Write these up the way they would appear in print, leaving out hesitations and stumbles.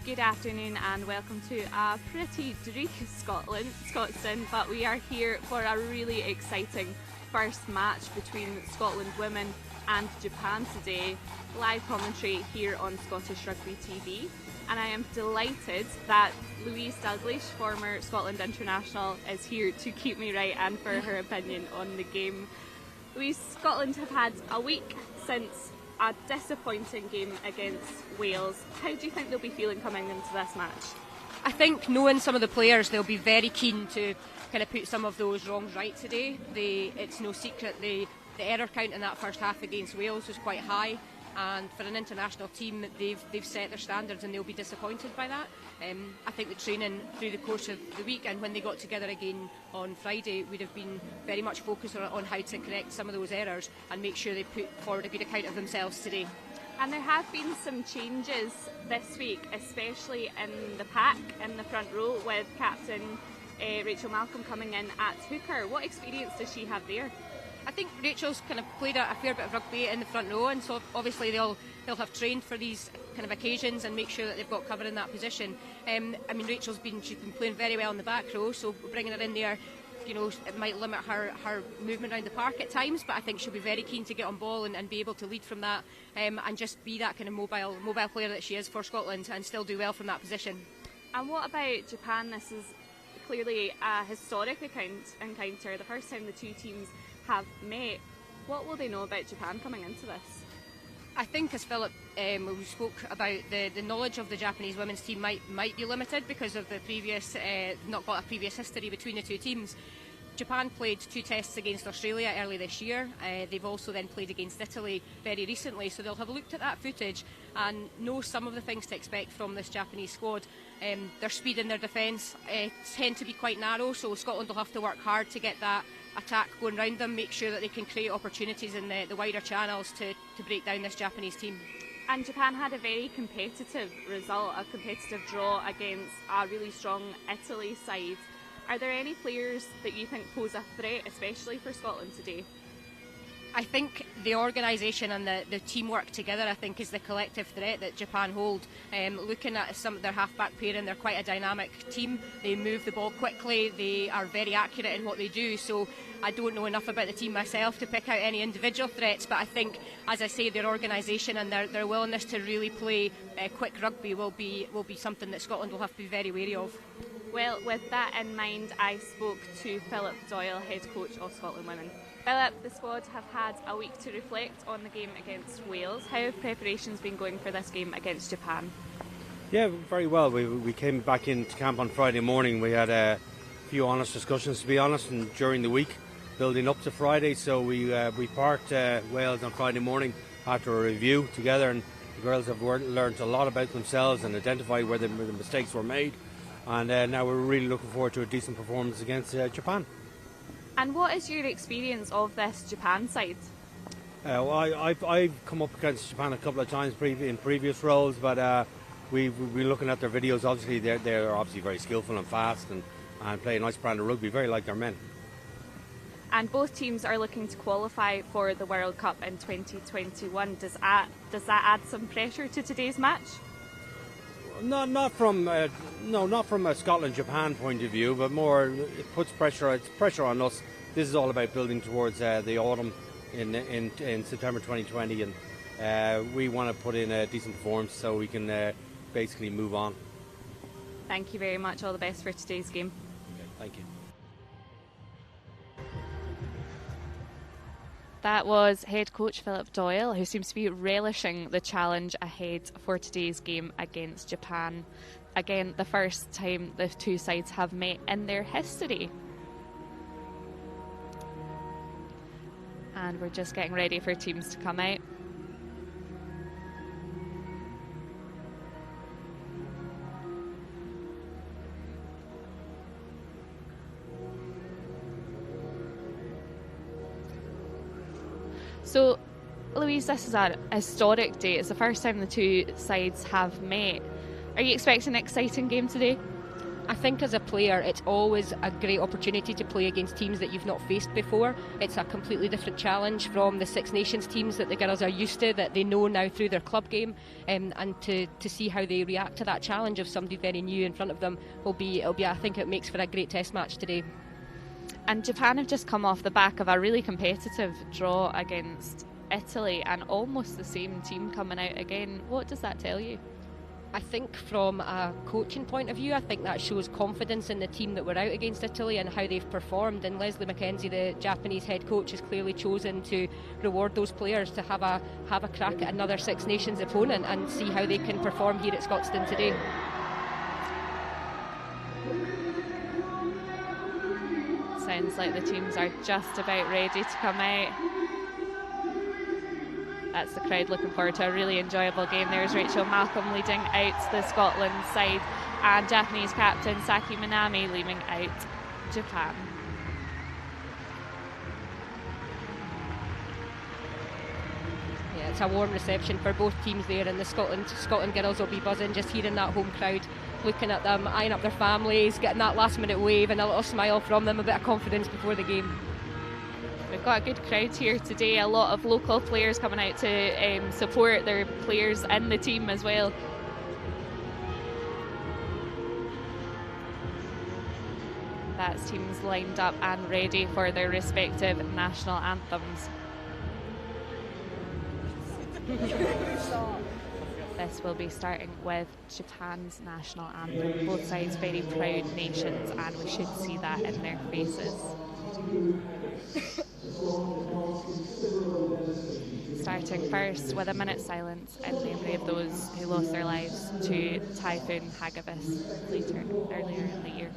Good afternoon and welcome to a pretty dreary Scotstoun, but we are here for a really exciting first match between Scotland women and Japan today. Live commentary here on Scottish Rugby TV, and I am delighted that Louise Dalglish, former Scotland international, is here to keep me right and for her opinion on the game. Louise, Scotland have had a week since a disappointing game against Wales. How do you think they'll be feeling coming into this match? I think, knowing some of the players, they'll be very keen to kind of put some of those wrongs right today. It's no secret the error count in that first half against Wales was quite high, and for an international team they've set their standards and they'll be disappointed by that. I think the training through the course of the week and when they got together again on Friday would have been very much focused on how to correct some of those errors and make sure they put forward a good account of themselves today. And there have been some changes this week, especially in the pack in the front row, with captain Rachel Malcolm coming in at hooker. What experience does she have there? I think Rachel's kind of played a fair bit of rugby in the front row, and so obviously they'll have trained for these kind of occasions and make sure that they've got cover in that position. I mean, she's been playing very well in the back row, so bringing her in there, you know, it might limit her movement around the park at times, but I think she'll be very keen to get on ball and be able to lead from that, and just be that kind of mobile player that she is for Scotland and still do well from that position. And what about Japan? This is clearly a historic encounter, the first time the two teams have met. What will they know about Japan coming into this? I think, as Philip we spoke about, the knowledge of the Japanese women's team might be limited because of the previous not got a previous history between the two teams. Japan played 2 tests against Australia early this year. They've also then played against Italy very recently, so they'll have looked at that footage and know some of the things to expect from this Japanese squad. Their speed and their defence tend to be quite narrow, so Scotland will have to work hard to get that attack going round them, make sure that they can create opportunities in the wider channels to break down this Japanese team. And Japan had a very competitive result, a competitive draw against a really strong Italy side. Are there any players that you think pose a threat, especially for Scotland today? I think the organisation and the teamwork together, I think, is the collective threat that Japan hold. Looking at some of their half-back pairing, they're quite a dynamic team. They move the ball quickly, they are very accurate in what they do, so I don't know enough about the team myself to pick out any individual threats, but I think, as I say, their organisation and their willingness to really play quick rugby will be something that Scotland will have to be very wary of. Well, with that in mind, I spoke to Philip Doyle, head coach of Scotland Women. Philip, the squad have had a week to reflect on the game against Wales. How have preparations been going for this game against Japan? Yeah, very well. We came back into camp on Friday morning. We had a few honest discussions, to be honest, and during the week building up to Friday. So we parked Wales on Friday morning after a review together, and the girls have learned a lot about themselves and identified where the mistakes were made. And now we're really looking forward to a decent performance against Japan. And what is your experience of this Japan side? Well, I've come up against Japan a couple of times in previous roles, but we've been looking at their videos. Obviously, they're obviously very skillful and fast and play a nice brand of rugby, very like their men. And both teams are looking to qualify for the World Cup in 2021. Does that add some pressure to today's match? Not from a Scotland-Japan point of view, but more it puts pressure. It's pressure on us. This is all about building towards the autumn in September 2020, and we want to put in a decent performance so we can basically move on. Thank you very much. All the best for today's game. Okay, thank you. That was head coach Philip Doyle, who seems to be relishing the challenge ahead for today's game against Japan. Again, the first time the two sides have met in their history. And we're just getting ready for teams to come out. So, Louise, this is a historic day. It's the first time the two sides have met. Are you expecting an exciting game today? I think as a player it's always a great opportunity to play against teams that you've not faced before. It's a completely different challenge from the Six Nations teams that the girls are used to, that they know now through their club game, and to see how they react to that challenge of somebody very new in front of them I think it makes for a great test match today. And Japan have just come off the back of a really competitive draw against Italy, and almost the same team coming out again. What does that tell you? I think from a coaching point of view, I think that shows confidence in the team that were out against Italy and how they've performed. And Leslie Mackenzie, the Japanese head coach, has clearly chosen to reward those players to have a crack at another Six Nations opponent and see how they can perform here at Scotstoun today. Sounds like the teams are just about ready to come out. That's the crowd looking forward to a really enjoyable game. There's Rachel Malcolm leading out the Scotland side, and Japanese captain Saki Minami leading out Japan. Yeah, it's a warm reception for both teams there, and the Scotland girls will be buzzing just hearing that home crowd, looking at them, eyeing up their families, getting that last minute wave and a little smile from them, a bit of confidence before the game. We've got a good crowd here today, a lot of local players coming out to support their players in the team as well. That's teams lined up and ready for their respective national anthems. This will be starting with Japan's national anthem. Both sides very proud nations, and we should see that in their faces. Starting first with a minute's silence in memory of those who lost their lives to Typhoon Hagibis earlier in the year.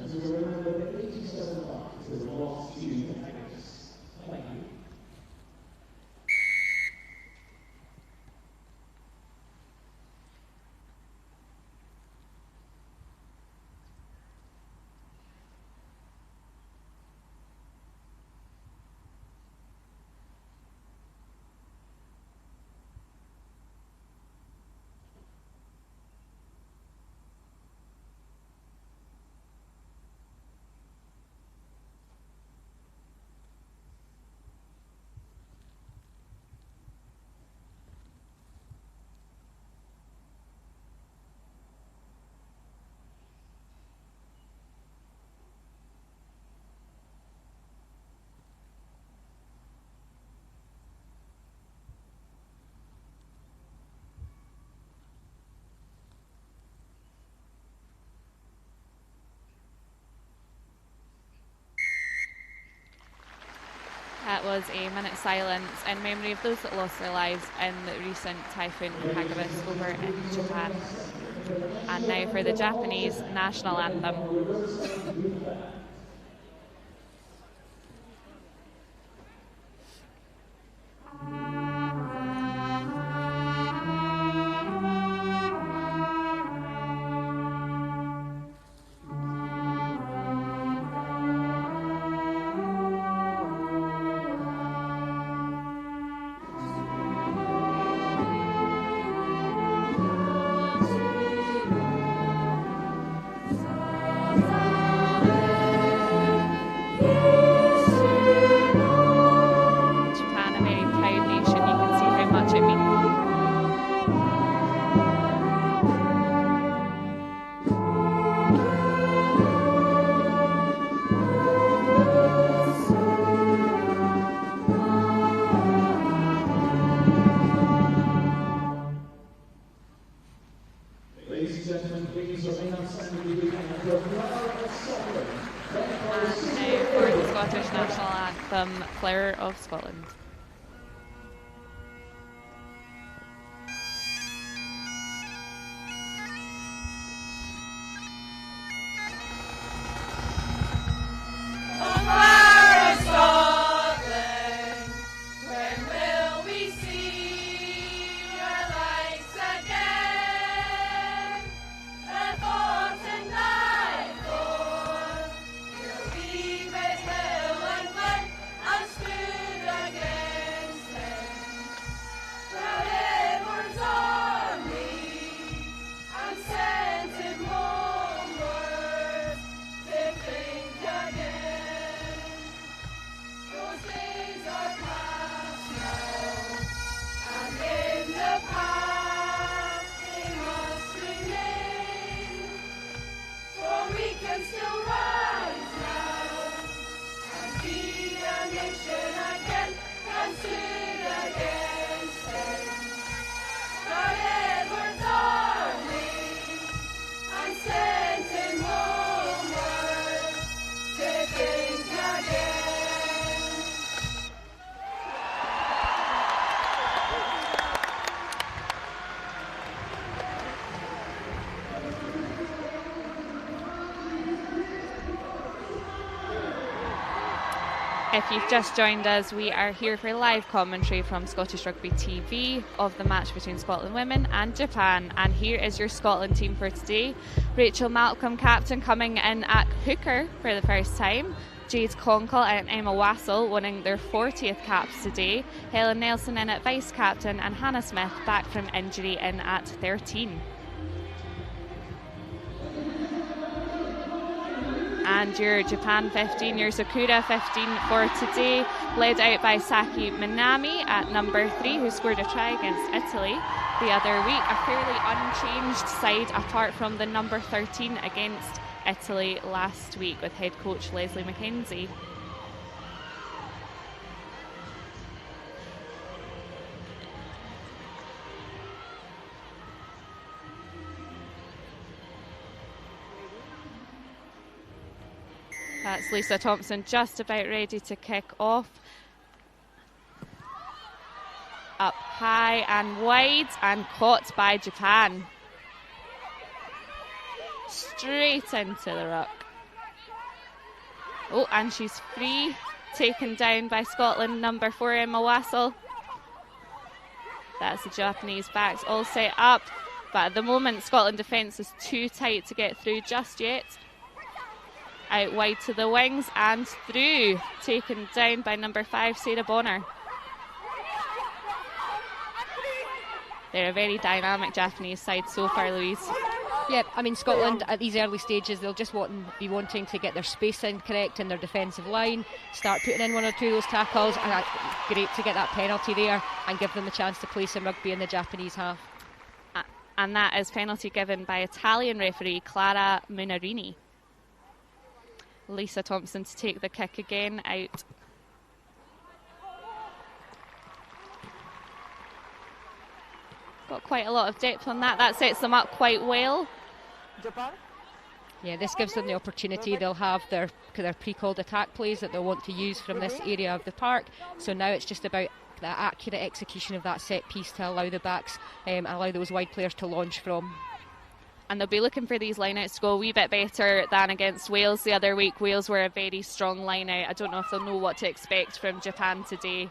That was a minute's silence in memory of those that lost their lives in the recent Typhoon Hagibis over in Japan. And now for the Japanese national anthem. Flower of Scotland. Again. If you've just joined us, we are here for live commentary from Scottish Rugby TV of the match between Scotland women and Japan. And here is your Scotland team for today. Rachel Malcolm, captain, coming in at hooker for the first time. Jade Conkle and Emma Wassell winning their 40th caps today. Helen Nelson in at vice captain, and Hannah Smith back from injury in at 13. And your Japan 15, your Sakura 15 for today, led out by Saki Minami at number 3, who scored a try against Italy the other week. A fairly unchanged side apart from the number 13 against Italy last week with head coach Leslie McKenzie. That's Lisa Thompson just about ready to kick off. Up high and wide and caught by Japan. Straight into the ruck. Oh, and she's free. Taken down by Scotland, number 4, Emma Wassell. That's the Japanese backs all set up. But at the moment, Scotland defence is too tight to get through just yet. Out wide to the wings and through. Taken down by number 5, Sarah Bonner. They're a very dynamic Japanese side so far, Louise. Yeah, I mean, Scotland at these early stages, they'll just be wanting to get their spacing correct in their defensive line, start putting in one or two of those tackles, and that's great to get that penalty there and give them the chance to play some rugby in the Japanese half. And that is penalty given by Italian referee Clara Munarini. Lisa Thompson to take the kick again out. Got quite a lot of depth on that. That sets them up quite well. Japan. Yeah, this gives them the opportunity. They'll have their pre-called attack plays that they'll want to use from this area of the park. So now it's just about the accurate execution of that set piece to allow the backs, allow those wide players to launch from. And they'll be looking for these lineouts to go a wee bit better than against Wales the other week. Wales were a very strong lineout. I don't know if they'll know what to expect from Japan today.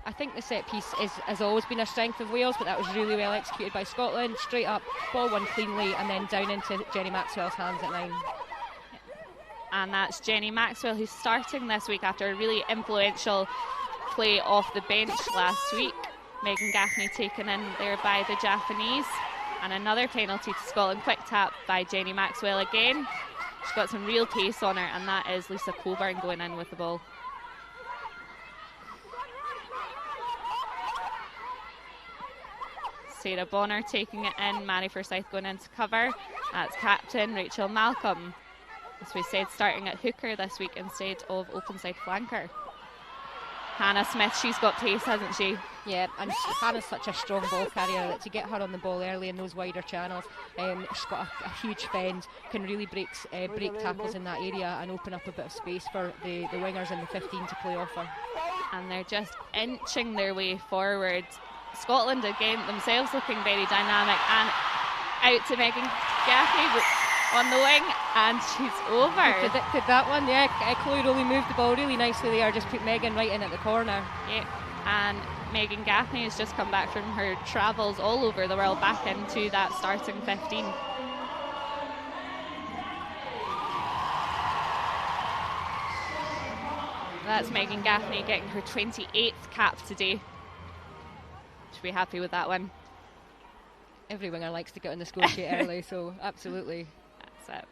I think the set piece has always been a strength of Wales, but that was really well executed by Scotland. Straight up, ball won cleanly, and then down into Jenny Maxwell's hands at 9. And that's Jenny Maxwell, who's starting this week after a really influential play off the bench last week. Megan Gaffney taken in there by the Japanese. And another penalty to Scotland. Quick tap by Jenny Maxwell again. She's got some real pace on her, and that is Lisa Coburn going in with the ball. Sarah Bonner taking it in. Mary Forsyth going in to cover. That's captain Rachel Malcolm. As we said, starting at hooker this week instead of open side flanker. Hannah Smith, she's got pace, hasn't she? Yeah, and Hannah's such a strong ball carrier that to get her on the ball early in those wider channels, she's got a huge bend, can really break tackles in that area and open up a bit of space for the wingers in the 15 to play off her. And they're just inching their way forward. Scotland again themselves looking very dynamic, and out to Megan Gaffney on the wing, and she's over. You predicted that one, yeah. Chloe Rowley moved the ball really nicely there, just put Megan right in at the corner. Yeah, and Megan Gaffney has just come back from her travels all over the world back into that starting 15. That's Megan Gaffney getting her 28th cap today. Should be happy with that one. Every winger likes to get on the score sheet early, so absolutely. That's it.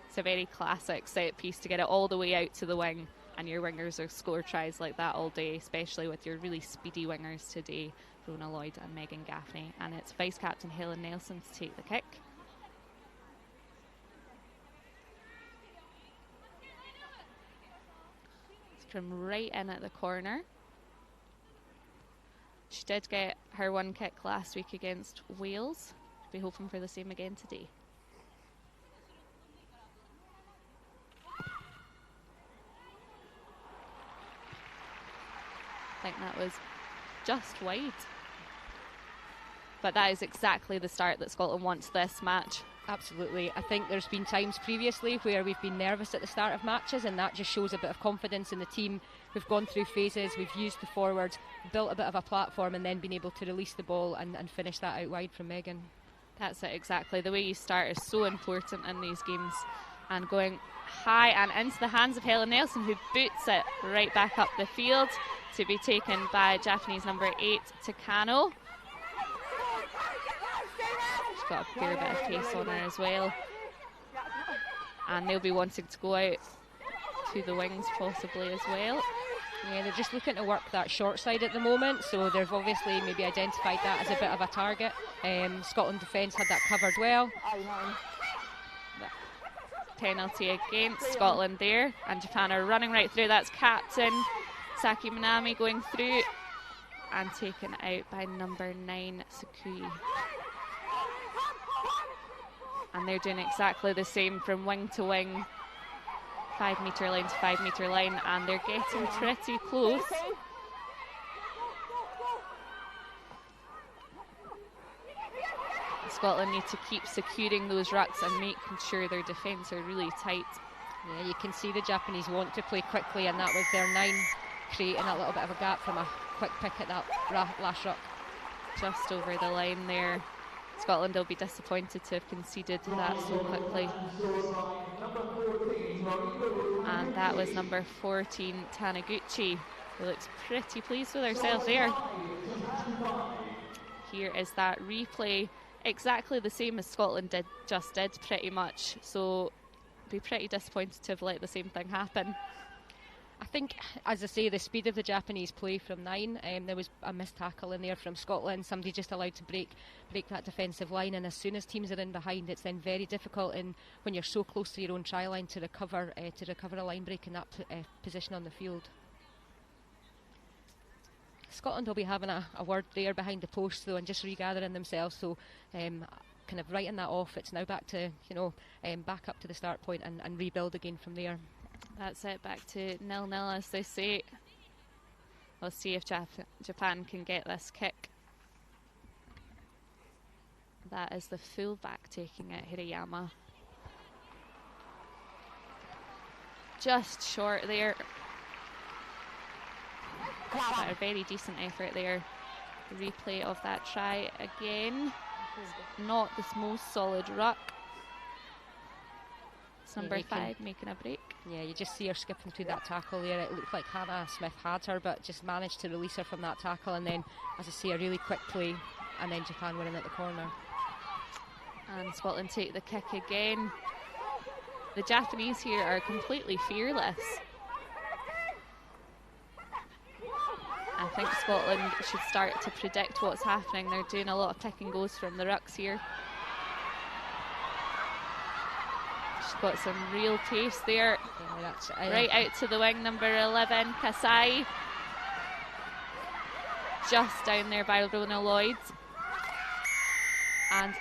It's a very classic set piece to get it all the way out to the wing, and your wingers will score tries like that all day, especially with your really speedy wingers today, Rona Lloyd and Megan Gaffney. And it's vice captain Helen Nelson to take the kick. It's from right in at the corner. She did get her one kick last week against Wales. Be hoping for the same again today. I think that was just wide. But that is exactly the start that Scotland wants this match. Absolutely. I think there's been times previously where we've been nervous at the start of matches, and that just shows a bit of confidence in the team. We've gone through phases, we've used the forward, built a bit of a platform, and then been able to release the ball and finish that out wide from Megan. That's it, exactly. The way you start is so important in these games. And going high and into the hands of Helen Nelson, who boots it right back up the field to be taken by Japanese number 8, Takano. She's got a fair bit of pace on her as well. And they'll be wanting to go out to the wings possibly as well. Yeah, they're just looking to work that short side at the moment, so they've obviously maybe identified that as a bit of a target. Scotland defence had that covered well. Penalty against Scotland there, and Japan are running right through. That's captain Saki Minami going through and taken out by number 9, Sukui. And they're doing exactly the same from wing to wing, 5 metre line to 5 metre line, and they're getting pretty close. Scotland need to keep securing those rucks and making sure their defence are really tight. Yeah, you can see the Japanese want to play quickly, and that was their 9 creating a little bit of a gap from a quick pick at that last ruck. Just over the line there. Scotland will be disappointed to have conceded that so quickly. And that was number 14, Taniguchi, who looks pretty pleased with herself there. Here is that replay. Exactly the same as Scotland just did pretty much, so be pretty disappointed to have let the same thing happen. I think, as I say, the speed of the Japanese play from 9, there was a missed tackle in there from Scotland, somebody just allowed to break that defensive line, and as soon as teams are in behind, it's then very difficult when you're so close to your own try line to recover a line break in that position on the field. Scotland will be having a word there behind the post though, and just regathering themselves, so kind of writing that off. It's now back to back up to the start point and rebuild again from there. That's it, back to 0-0 as they say. We'll see if Japan can get this kick. That is the full-back taking it, Hirayama. Just short there. But a very decent effort there. The replay of that try again. Not the most solid ruck. It's number 5 making a break. Yeah, you just see her skipping through that tackle there. It looked like Hannah Smith had her, but just managed to release her from that tackle, and then, as I say, a really quick play, and then Japan winning at the corner. And Scotland take the kick again. The Japanese here are completely fearless. I think Scotland should start to predict what's happening. They're doing a lot of pick and goes from the rucks here. She's got some real pace there. Yeah, right out to the wing, number 11, Kasai. Just down there by Rona Lloyd. And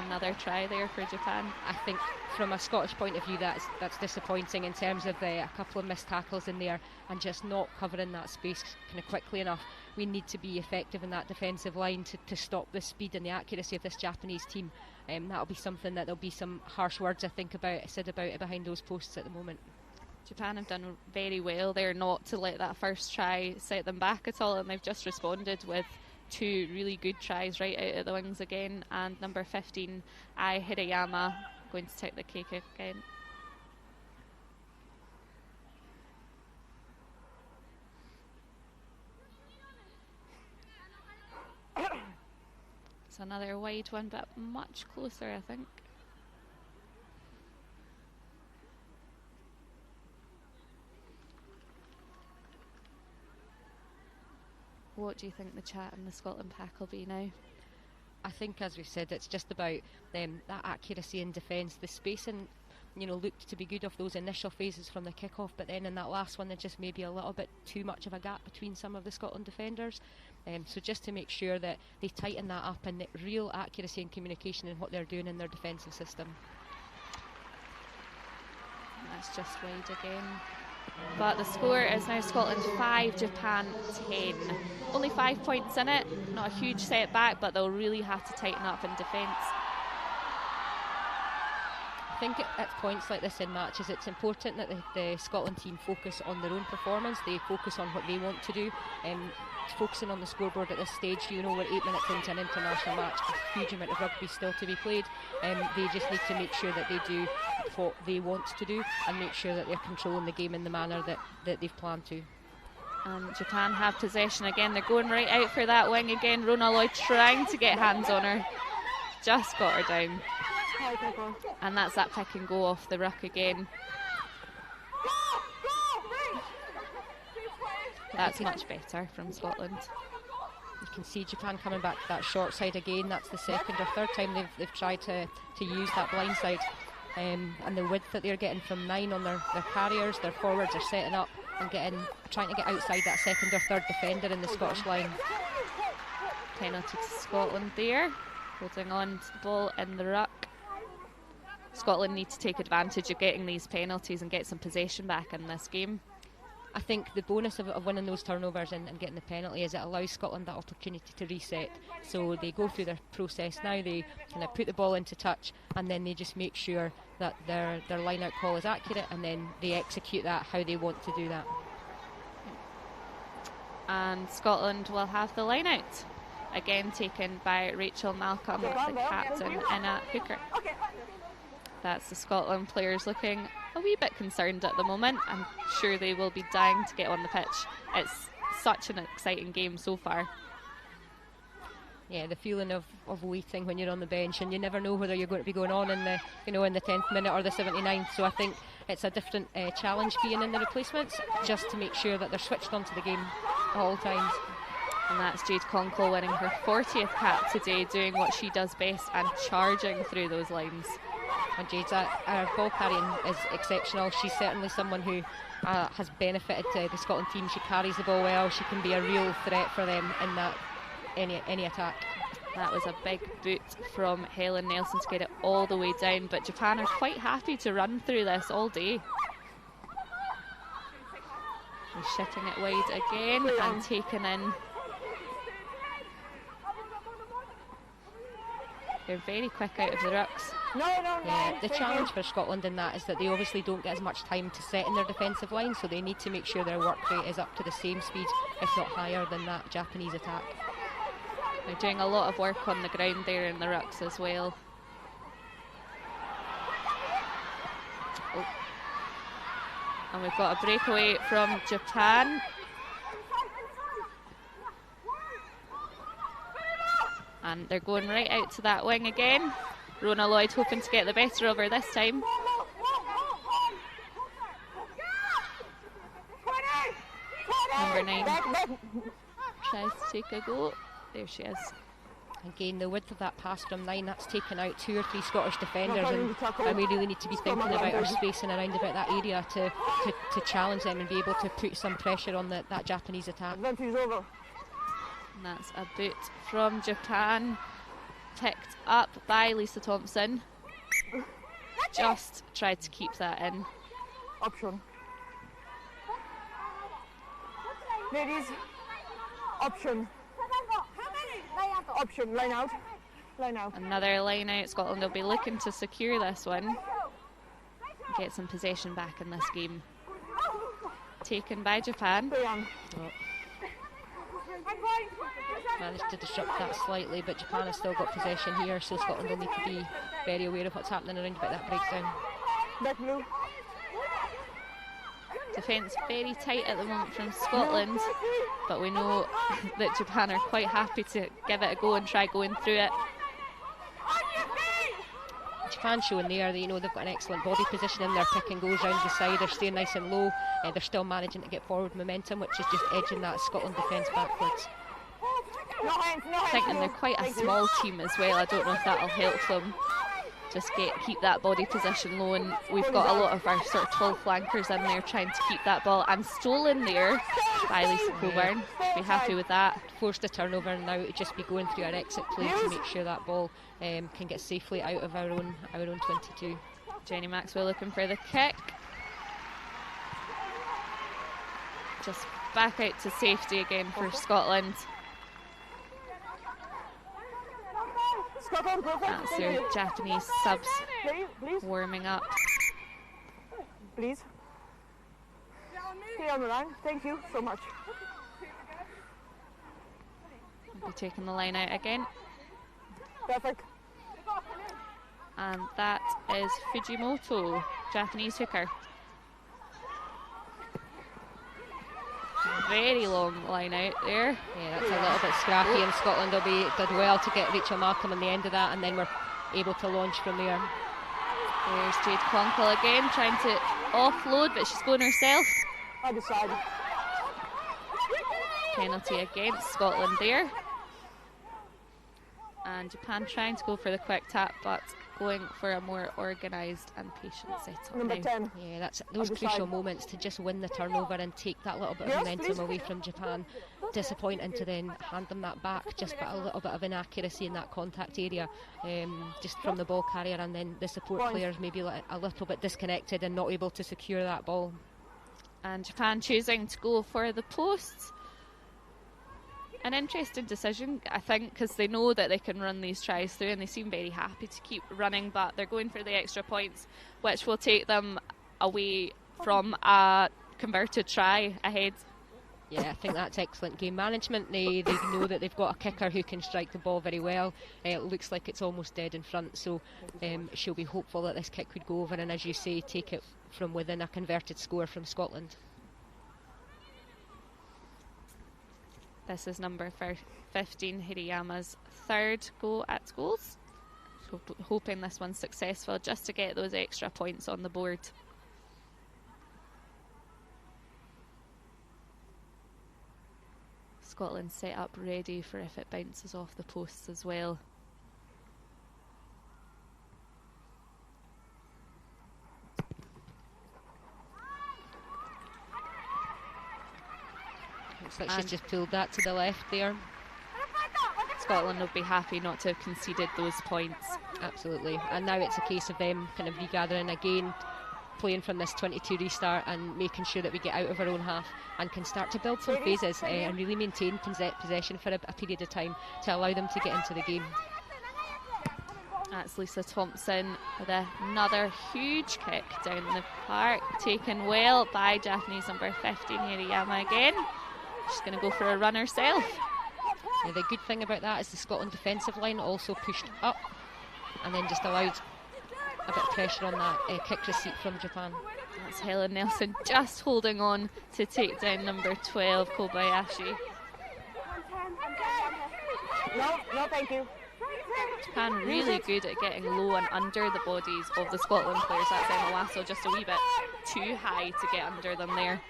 another try there for Japan. I think from a Scottish point of view that's disappointing in terms of a couple of missed tackles in there and just not covering that space kind of quickly enough. We need to be effective in that defensive line to stop the speed and the accuracy of this Japanese team. That'll be something that there'll be some harsh words said about it behind those posts at the moment. Japan have done very well there not to let that first try set them back at all, and they've just responded with 2 really good tries right out of the wings again. And number 15, Ai Hirayama, going to take the kick again. It's another wide one, but much closer, I think. What do you think the chat in the Scotland pack will be now? I think, as we said, it's just about that accuracy in defence. The spacing, looked to be good of those initial phases from the kick-off, but then in that last one, there just maybe a little bit too much of a gap between some of the Scotland defenders. So just to make sure that they tighten that up and real accuracy and communication in what they're doing in their defensive system. That's just wide again. But the score is now Scotland 5, Japan 10. Only 5 points in it, not a huge setback, but they'll really have to tighten up in defence. think at points like this in matches, it's important that the Scotland team focus on their own performance. They focus on what they want to do. Focusing on the scoreboard at this stage, you know, we're 8 minutes into an international match, a huge amount of rugby still to be played. They just need to make sure that they do what they want to do and make sure that they're controlling the game in the manner that they've planned to. And Japan have possession again. They're going right out for that wing again. Rona Lloyd trying to get hands on her. Just got her down. And that's that pick and go off the ruck again. That's much better from Scotland. You can see Japan coming back to that short side again. That's the second or third time they've tried to use that blind side. And the width that they're getting from 9 on their carriers, their forwards are setting up and trying to get outside that second or third defender in the Scottish line. Penalty to Scotland there. Holding on to the ball in the ruck. Scotland need to take advantage of getting these penalties and get some possession back in this game. I think the bonus of winning those turnovers and getting the penalty is it allows Scotland that opportunity to reset. So they go through their process now, they kind of put the ball into touch, and then they just make sure that their line-out call is accurate, and then they execute that how they want to do that. And Scotland will have the line-out. Again taken by Rachel Malcolm, the captain, in a hooker. That's the Scotland players looking a wee bit concerned at the moment. I'm sure they will be dying to get on the pitch. It's such an exciting game so far. Yeah, the feeling of waiting when you're on the bench and you never know whether you're going to be going on in the in the 10th minute or the 79th. So I think it's a different challenge being in the replacements, just to make sure that they're switched onto the game at all times. And that's Jade Conkle winning her 40th cap today, doing what she does best and charging through those lines. And Jade's her ball carrying is exceptional. She's certainly someone who has benefited the Scotland team. She carries the ball well. She can be a real threat for them in that any attack. That was a big boot from Helen Nelson to get it all the way down, but Japan are quite happy to run through this all day. And shitting it wide again and taken in. They're very quick out of the rucks. Yeah, the challenge for Scotland in that is that they obviously don't get as much time to set in their defensive line, so they need to make sure their work rate is up to the same speed, if not higher, than that Japanese attack. They're doing a lot of work on the ground there in the rucks as well. Oh. And we've got a breakaway from Japan. And they're going right out to that wing again. Rona Lloyd hoping to get the better of her this time. Number 9 tries to take a go. There she is. Again, the width of that pass from 9, that's taken out 2 or 3 Scottish defenders, and we really need to be thinking about our spacing around about that area to challenge them and be able to put some pressure on that Japanese attack. And that's a boot from Japan, picked up by Lisa Thompson. Just tried to keep that in. Option. Ladies, option. Option, line out. Line out. Another line out. Scotland will be looking to secure this one. Get some possession back in this game. Taken by Japan. Managed to disrupt that slightly, but Japan has still got possession here, so Scotland will need to be very aware of what's happening around about that breakdown. Back blue. Defence very tight at the moment from Scotland, but we know that Japan are quite happy to give it a go and try going through it. Japan showing there that, you know, they've got an excellent body position in their pick and goes round the side. They're staying nice and low, and they're still managing to get forward momentum, which is just edging that Scotland defence backwards. Thinking they're quite a small team as well. I don't know if that'll help them just keep that body position low, and we've got a lot of our sort of tall flankers in there trying to keep that ball, and stolen there by Lisa Coburn. Be happy with that. Forced a turnover, and now it just be going through our exit play to make sure that ball can get safely out of our own 22. Jenny Maxwell looking for the kick. Just back out to safety again for Scotland. on, perfect. That's Thank your you. Japanese subs Please, warming up. please. Stay on the line. Thank you so much. We'll be taking the line out again. Perfect. And that is Fujimoto, Japanese hooker. Very long line out there. Yeah, that's a little bit scrappy, and Scotland did well to get Rachel Malcolm on the end of that, and then we're able to launch from there. There's Jade Conkle again, trying to offload, but she's going herself. I decided. Penalty against Scotland there. And Japan trying to go for the quick tap, but going for a more organised and patient setup Number now. 10. Yeah, that's those Other crucial side. moments to just win the turnover and take that little bit of Yes, momentum please. away from Japan. Disappointing to then hand them that back, just got a little bit of inaccuracy in that contact area, just from the ball carrier, and then the support Point. players maybe a little bit disconnected and not able to secure that ball. And Japan choosing to go for the posts. An interesting decision, I think, because they know that they can run these tries through and they seem very happy to keep running, but they're going for the extra points, which will take them away from a converted try ahead. Yeah, I think that's excellent game management. They know that they've got a kicker who can strike the ball very well. It looks like it's almost dead in front, so she'll be hopeful that this kick would go over and, as you say, take it from within a converted score from Scotland. This is number 15, Hirayama's third go at goals. So hoping this one's successful just to get those extra points on the board. Scotland set up ready for if it bounces off the posts as well. Looks like she's just pulled that to the left there. Scotland will be happy not to have conceded those points. Absolutely, and now it's a case of them kind of regathering again, playing from this 22 restart and making sure that we get out of our own half and can start to build some phases and really maintain possession for a period of time to allow them to get into the game. That's Lisa Thompson with another huge kick down the park, taken well by Japanese number 15, Hirayama again. She's going to go for a run herself. Yeah, the good thing about that is the Scotland defensive line also pushed up and then just allowed a bit of pressure on that kick receipt from Japan. That's Helen Nelson just holding on to take down number 12, Kobayashi. No, thank you. Japan really good at getting low and under the bodies of the Scotland players. That's Emma Wassell just a wee bit too high to get under them there.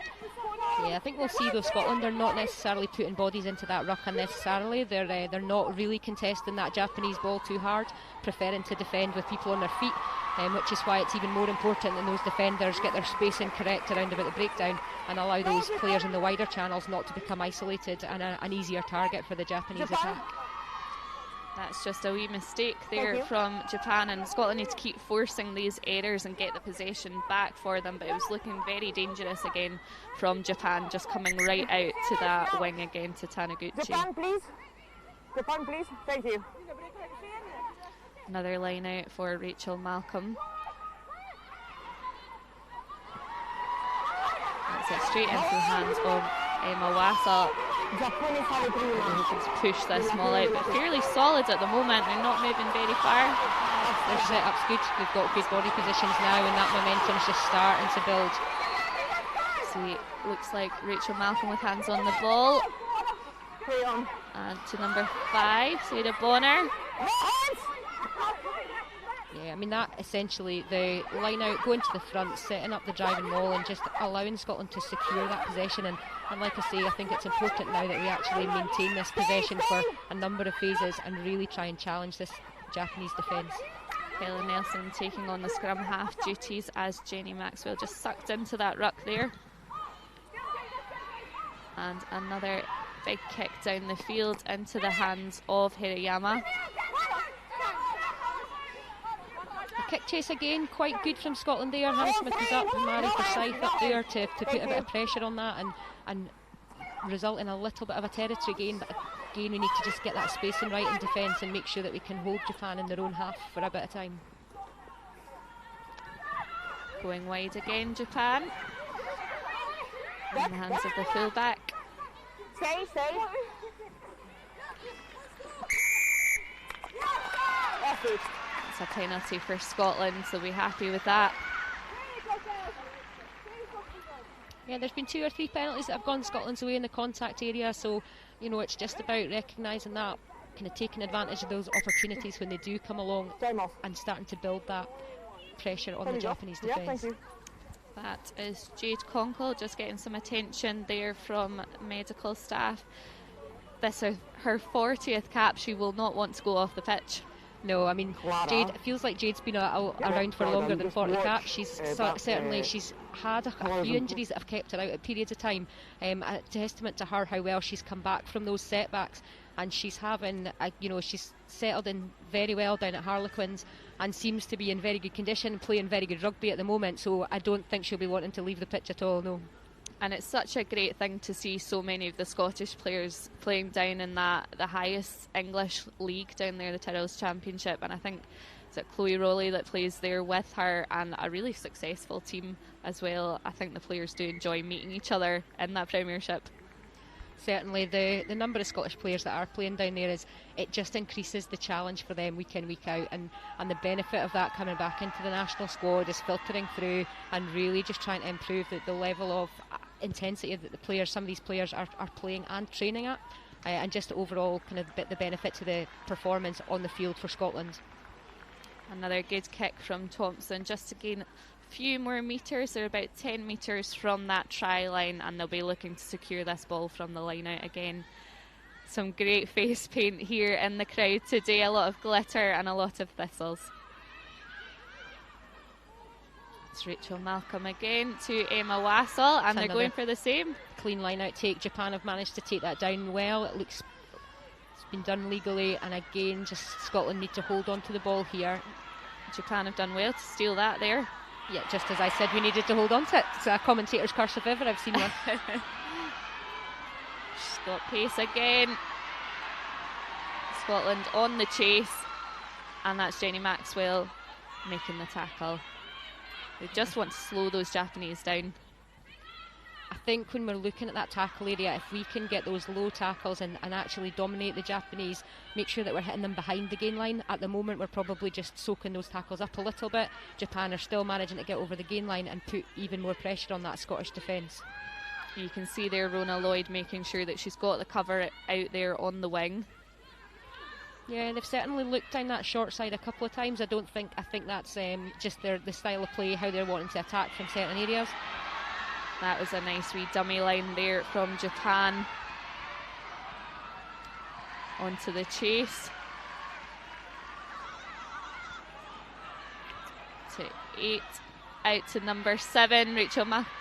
Yeah, I think we'll see though Scotland are not necessarily putting bodies into that ruck unnecessarily. They're not really contesting that Japanese ball too hard, preferring to defend with people on their feet, which is why it's even more important that those defenders get their spacing correct around about the breakdown and allow those players in the wider channels not to become isolated and an easier target for the Japanese attack. That's just a wee mistake there from Japan, and Scotland need to keep forcing these errors and get the possession back for them, but it was looking very dangerous again from Japan, just coming right out to that wing again to Taniguchi. Japan, please. Japan, please. Thank you. Another line out for Rachel Malcolm. That's it straight into the hands of Emma Wassell. Hoping to push this ball out, but fairly solid at the moment. They're not moving very far. Their setup's good. They've got good body positions now, and that momentum's just starting to build. See, looks like Rachel Malcolm with hands on the ball. Play on. And to number 5, Sarah Bonner. Yeah, I mean that essentially the line out, going to the front, setting up the driving wall and just allowing Scotland to secure that possession. And like I say, I think it's important now that we actually maintain this possession for a number of phases and really try and challenge this Japanese defence. Helen Nelson taking on the scrum half duties as Jenny Maxwell just sucked into that ruck there. And another big kick down the field into the hands of Hirayama. The kick chase again, quite good from Scotland there. Hammersmith is up, Mary Forsyth up there to put a bit of pressure on that and result in a little bit of a territory gain. But again, we need to just get that spacing right in defence and make sure that we can hold Japan in their own half for a bit of time. Going wide again, Japan. In the hands of the fullback. Stay. It's a penalty for Scotland, so we'll be happy with that. Yeah, there's been 2 or 3 penalties that have gone Scotland's way in the contact area, so you know, it's just about recognising that, kind of taking advantage of those opportunities when they do come along and starting to build that pressure on the Japanese defence. That is Jade Conkle just getting some attention there from medical staff. This is her 40th cap. She will not want to go off the pitch. No, I mean, Jade, it feels like Jade's been around for longer than 40 caps. She's certainly she's had a few injuries that have kept her out at periods of time. A testament to her how well she's come back from those setbacks, and she's having, she's settled in very well down at Harlequins and seems to be in very good condition, playing very good rugby at the moment. So I don't think she'll be wanting to leave the pitch at all. No. And it's such a great thing to see so many of the Scottish players playing down in the highest English league down there, the Tyrrells Championship. And I think it's Chloe Rowley that plays there with her, and a really successful team as well. I think the players do enjoy meeting each other in that Premiership. Certainly the number of Scottish players that are playing down there, it just increases the challenge for them week in, week out, and the benefit of that coming back into the national squad is filtering through and really just trying to improve the level of intensity that some of these players are playing and training at, and just overall kind of the benefit to the performance on the field for Scotland. Another good kick from Thompson just to gain a few more metres. They're about 10 metres from that try line, and they'll be looking to secure this ball from the line out again. Some great face paint here in the crowd today, a lot of glitter and a lot of thistles. It's Rachel Malcolm again to Emma Wassell, and they're going for the same. Clean line out take. Japan have managed to take that down well. It looks it's been done legally, and again just Scotland need to hold on to the ball here. Japan have done well to steal that there. Yeah, just as I said, we needed to hold on to it. It's a commentator's curse if ever I've seen one. She's got pace again. Scotland on the chase, and that's Jenny Maxwell making the tackle. They just want to slow those Japanese down. I think when we're looking at that tackle area, if we can get those low tackles and actually dominate the Japanese, make sure that we're hitting them behind the gain line. At the moment we're probably just soaking those tackles up a little bit. Japan are still managing to get over the gain line and put even more pressure on that Scottish defence. You can see there Rona Lloyd making sure that she's got the cover out there on the wing. Yeah, they've certainly looked down that short side a couple of times. I think that's just the style of play, how they're wanting to attack from certain areas. That was a nice wee dummy line there from Japan. Onto the chase. To 8, out to number 7,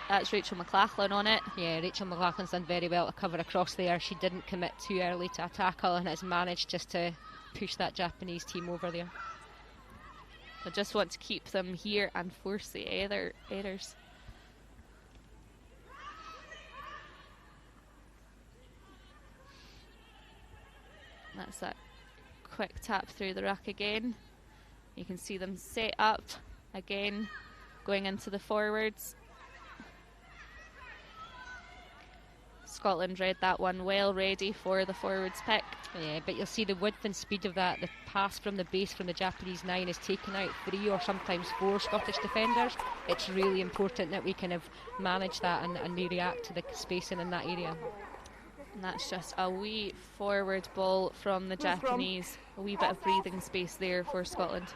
that's Rachel McLachlan on it. Yeah, Rachel McLachlan's done very well to cover across there. She didn't commit too early to a tackle and has managed just to push that Japanese team over there. I just want to keep them here and force the errors. That's that quick tap through the ruck again. You can see them set up again, going into the forwards. Scotland read that one well, ready for the forwards pick. Yeah, but you'll see the width and speed of that. The pass from the base from the Japanese 9 is taken out 3 or sometimes 4 Scottish defenders. It's really important that we kind of manage that and we react to the spacing in that area. And that's just a wee forward ball from the Japanese. A wee bit of breathing space there for Scotland.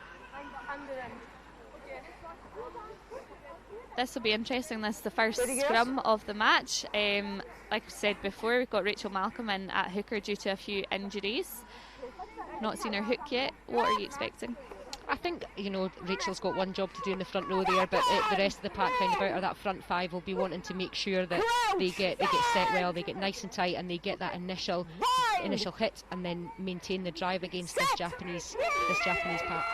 This will be interesting. This is the first scrum of the match. Like I said before, we've got Rachel Malcolm in at hooker due to a few injuries. Not seen her hook yet. What are you expecting? I think, Rachel's got one job to do in the front row there, but the rest of the pack round about, or that front 5, will be wanting to make sure that they get set well, they get nice and tight, and they get that initial hit, and then maintain the drive against this Japanese pack.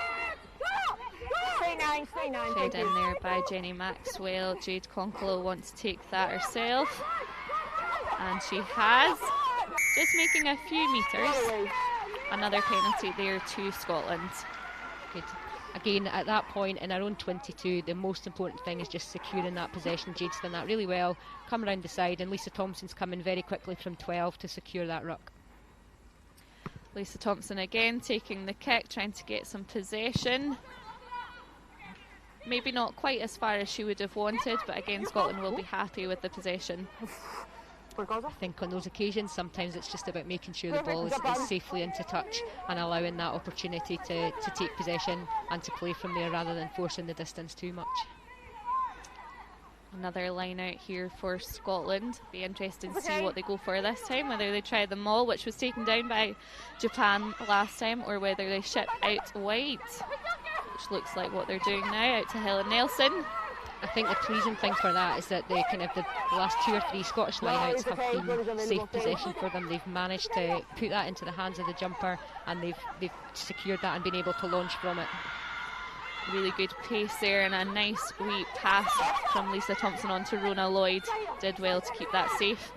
Fed in there by Jenny Maxwell. Jade Conkle wants to take that herself, and she has. just making a few metres. Another penalty there to Scotland. Good. Again, at that point in our own 22, the most important thing is just securing that possession. Jade's done that really well. Come around the side, and Lisa Thompson's coming very quickly from 12 to secure that ruck. Lisa Thompson again taking the kick, trying to get some possession. Maybe not quite as far as she would have wanted, but again, Scotland will be happy with the possession. I think on those occasions, sometimes it's just about making sure the ball is safely into touch and allowing that opportunity to take possession and to play from there rather than forcing the distance too much. Another line out here for Scotland. Be interesting to see what they go for this time, whether they try the maul, which was taken down by Japan last time, or whether they ship out wide, which looks like what they're doing now, out to Helen Nelson. I think the pleasing thing for that is that the last 2 or 3 Scottish lineouts have been safe possession for them. They've managed to put that into the hands of the jumper, and they've secured that and been able to launch from it. Really good pace there, and a nice wee pass from Lisa Thompson on to Rona Lloyd. Did well to keep that safe.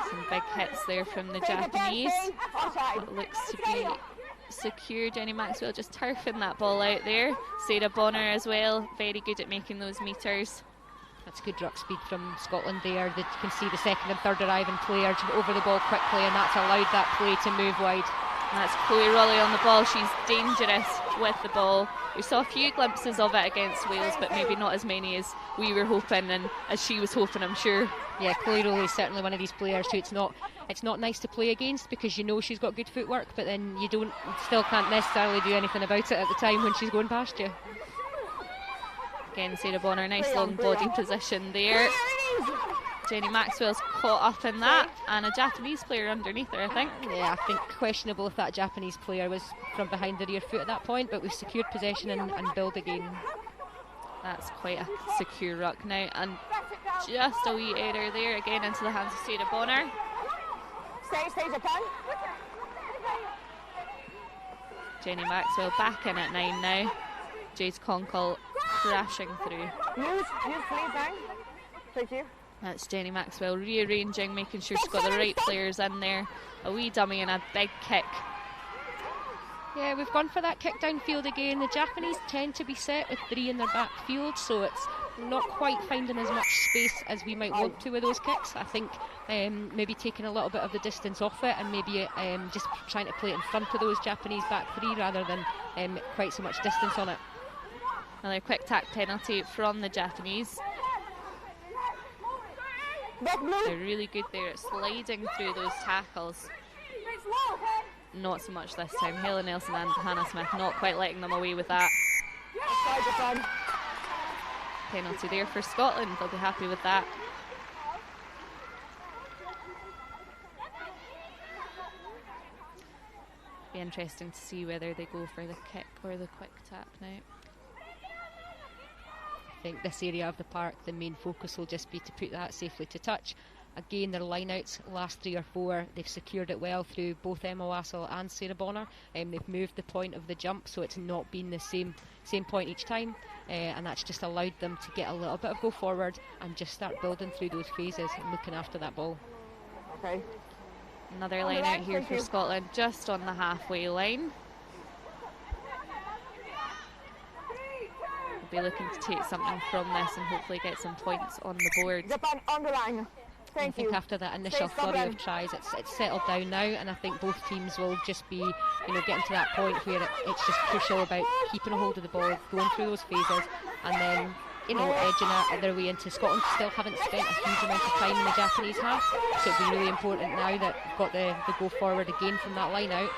Some big hits there from the Japanese. It looks to be secure. Jenny Maxwell just turfing that ball out there. Sarah Bonner as well, very good at making those metres. That's good ruck speed from Scotland there. You can see the second and third arriving players over the ball quickly, and that's allowed that play to move wide. And that's Chloe Rowley on the ball. She's dangerous with the ball. We saw a few glimpses of it against Wales, but maybe not as many as we were hoping and as she was hoping, I'm sure. Yeah, Chloe Rowley is certainly one of these players who it's not nice to play against, because you know she's got good footwork, but then you still can't necessarily do anything about it at the time when she's going past you. Again, Sarah Bonner, nice long body position there. Jenny Maxwell's caught up in that, and a Japanese player underneath her, I think. Yeah, I think questionable if that Japanese player was from behind the rear foot at that point, but we've secured possession and build again. That's quite a secure ruck now, and just a wee error there, again into the hands of Sarah Bonner. Stay, Japan. Jenny Maxwell back in at 9 now. Jade Conkle crashing through. Use please, bang. Thank you. That's Jenny Maxwell rearranging, making sure she's got the right players in there. A wee dummy and a big kick. Yeah, we've gone for that kick downfield again. The Japanese tend to be set with 3 in their back field, so it's not quite finding as much space as we might want to with those kicks. I think maybe taking a little bit of the distance off it, and maybe just trying to play it in front of those Japanese back 3 rather than quite so much distance on it. Another quick tack penalty from the Japanese. They're really good there at sliding through those tackles. Not so much this time. Helen Nelson and Hannah Smith not quite letting them away with that. Penalty there for Scotland. They'll be happy with that. Be interesting to see whether they go for the kick or the quick tap now. I think this area of the park, the main focus will just be to put that safely to touch. Again, their lineouts, last 3 or 4, they've secured it well through both Emma Wassell and Sarah Bonner. They've moved the point of the jump, so it's not been the same point each time, and that's just allowed them to get a little bit of go forward and just start building through those phases and looking after that ball. Okay. Another line out here for Scotland, just on the halfway line. Be looking to take something from this and hopefully get some points on the board. Japan on the line. I think after that initial flurry of tries, it's settled down now, and I think both teams will just be, getting to that point where it's just crucial about keeping a hold of the ball, going through those phases, and then edging their way into Scotland. Still haven't spent a huge amount of time in the Japanese half, so it'll be really important now that we've got the go forward again from that line out,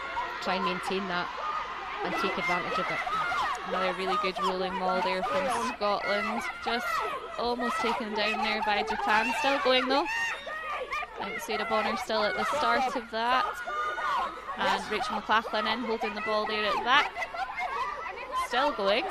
try and maintain that and take advantage of it. Another really good rolling maul there from Scotland, just almost taken down there by Japan. Still going though. I think Sarah Bonner still at the start of that, and Rachel McLachlan in holding the ball there at the back. Still going.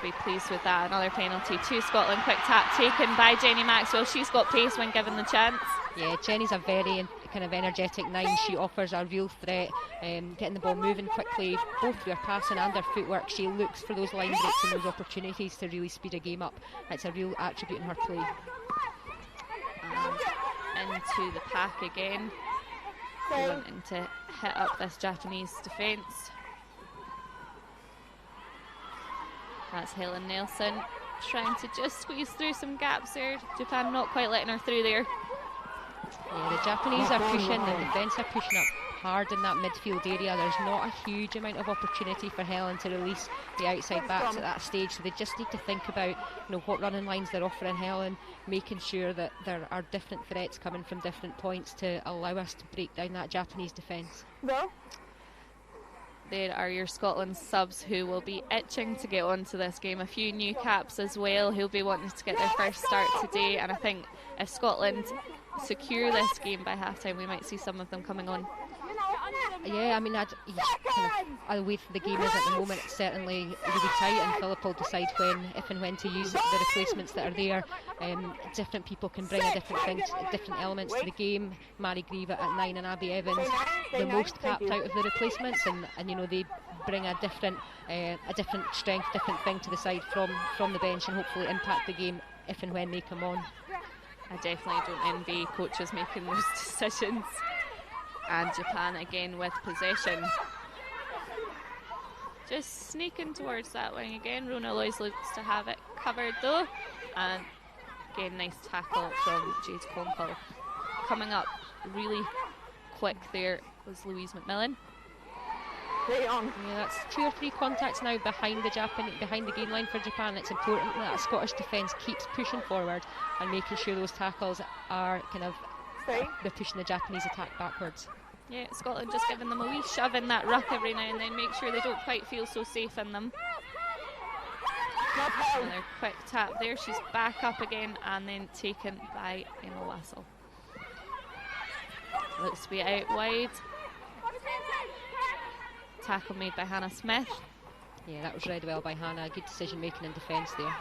Be pleased with that. Another penalty to Scotland. Quick tap taken by Jenny Maxwell. She's got pace when given the chance. Yeah, Jenny's a very kind of energetic 9. She offers a real threat, getting the ball moving quickly, both through her passing and her footwork. She looks for those line breaks and those opportunities to really speed a game up. It's a real attribute in her play. And into the pack again, wanting to hit up this Japanese defence. That's Helen Nelson trying to just squeeze through some gaps there. Japan not quite letting her through there. Yeah, the Japanese are pushing, the defence are pushing up hard in that midfield area. There's not a huge amount of opportunity for Helen to release the outside backs at that stage, so they just need to think about what running lines they're offering Helen, making sure that there are different threats coming from different points to allow us to break down that Japanese defence. There are your Scotland subs who will be itching to get onto this game. A few new caps as well who'll be wanting to get their first start today, and I think if Scotland secure this game by half-time, we might see some of them coming on. Yeah, I mean, the way the game is at the moment, it's certainly really tight, and Philip will decide if and when to use the replacements that are there. Different people can bring a different thing, different elements to the game. Mary Grieve at 9 and Abby Evans, the most capped out of the replacements, and they bring a different strength, different thing to the side from the bench, and hopefully impact the game if and when they come on. I definitely don't envy coaches making those decisions. And Japan again with possession. Just sneaking towards that wing again. Rona Loyes looks to have it covered though. And again, nice tackle from Jade Conkle. Coming up really quick there was Louise McMillan. Yeah, that's 2 or 3 contacts now behind the gain line for Japan. It's important that Scottish defence keeps pushing forward and making sure those tackles are they're pushing the Japanese attack backwards. Yeah, Scotland just giving them a wee shove in that ruck every now and then, make sure they don't quite feel so safe in them. Another quick tap there, she's back up again and then taken by Emma Wassell. Looks to be out wide. Tackle made by Hannah Smith. Yeah, that was read well by Hannah, good decision making in defence there.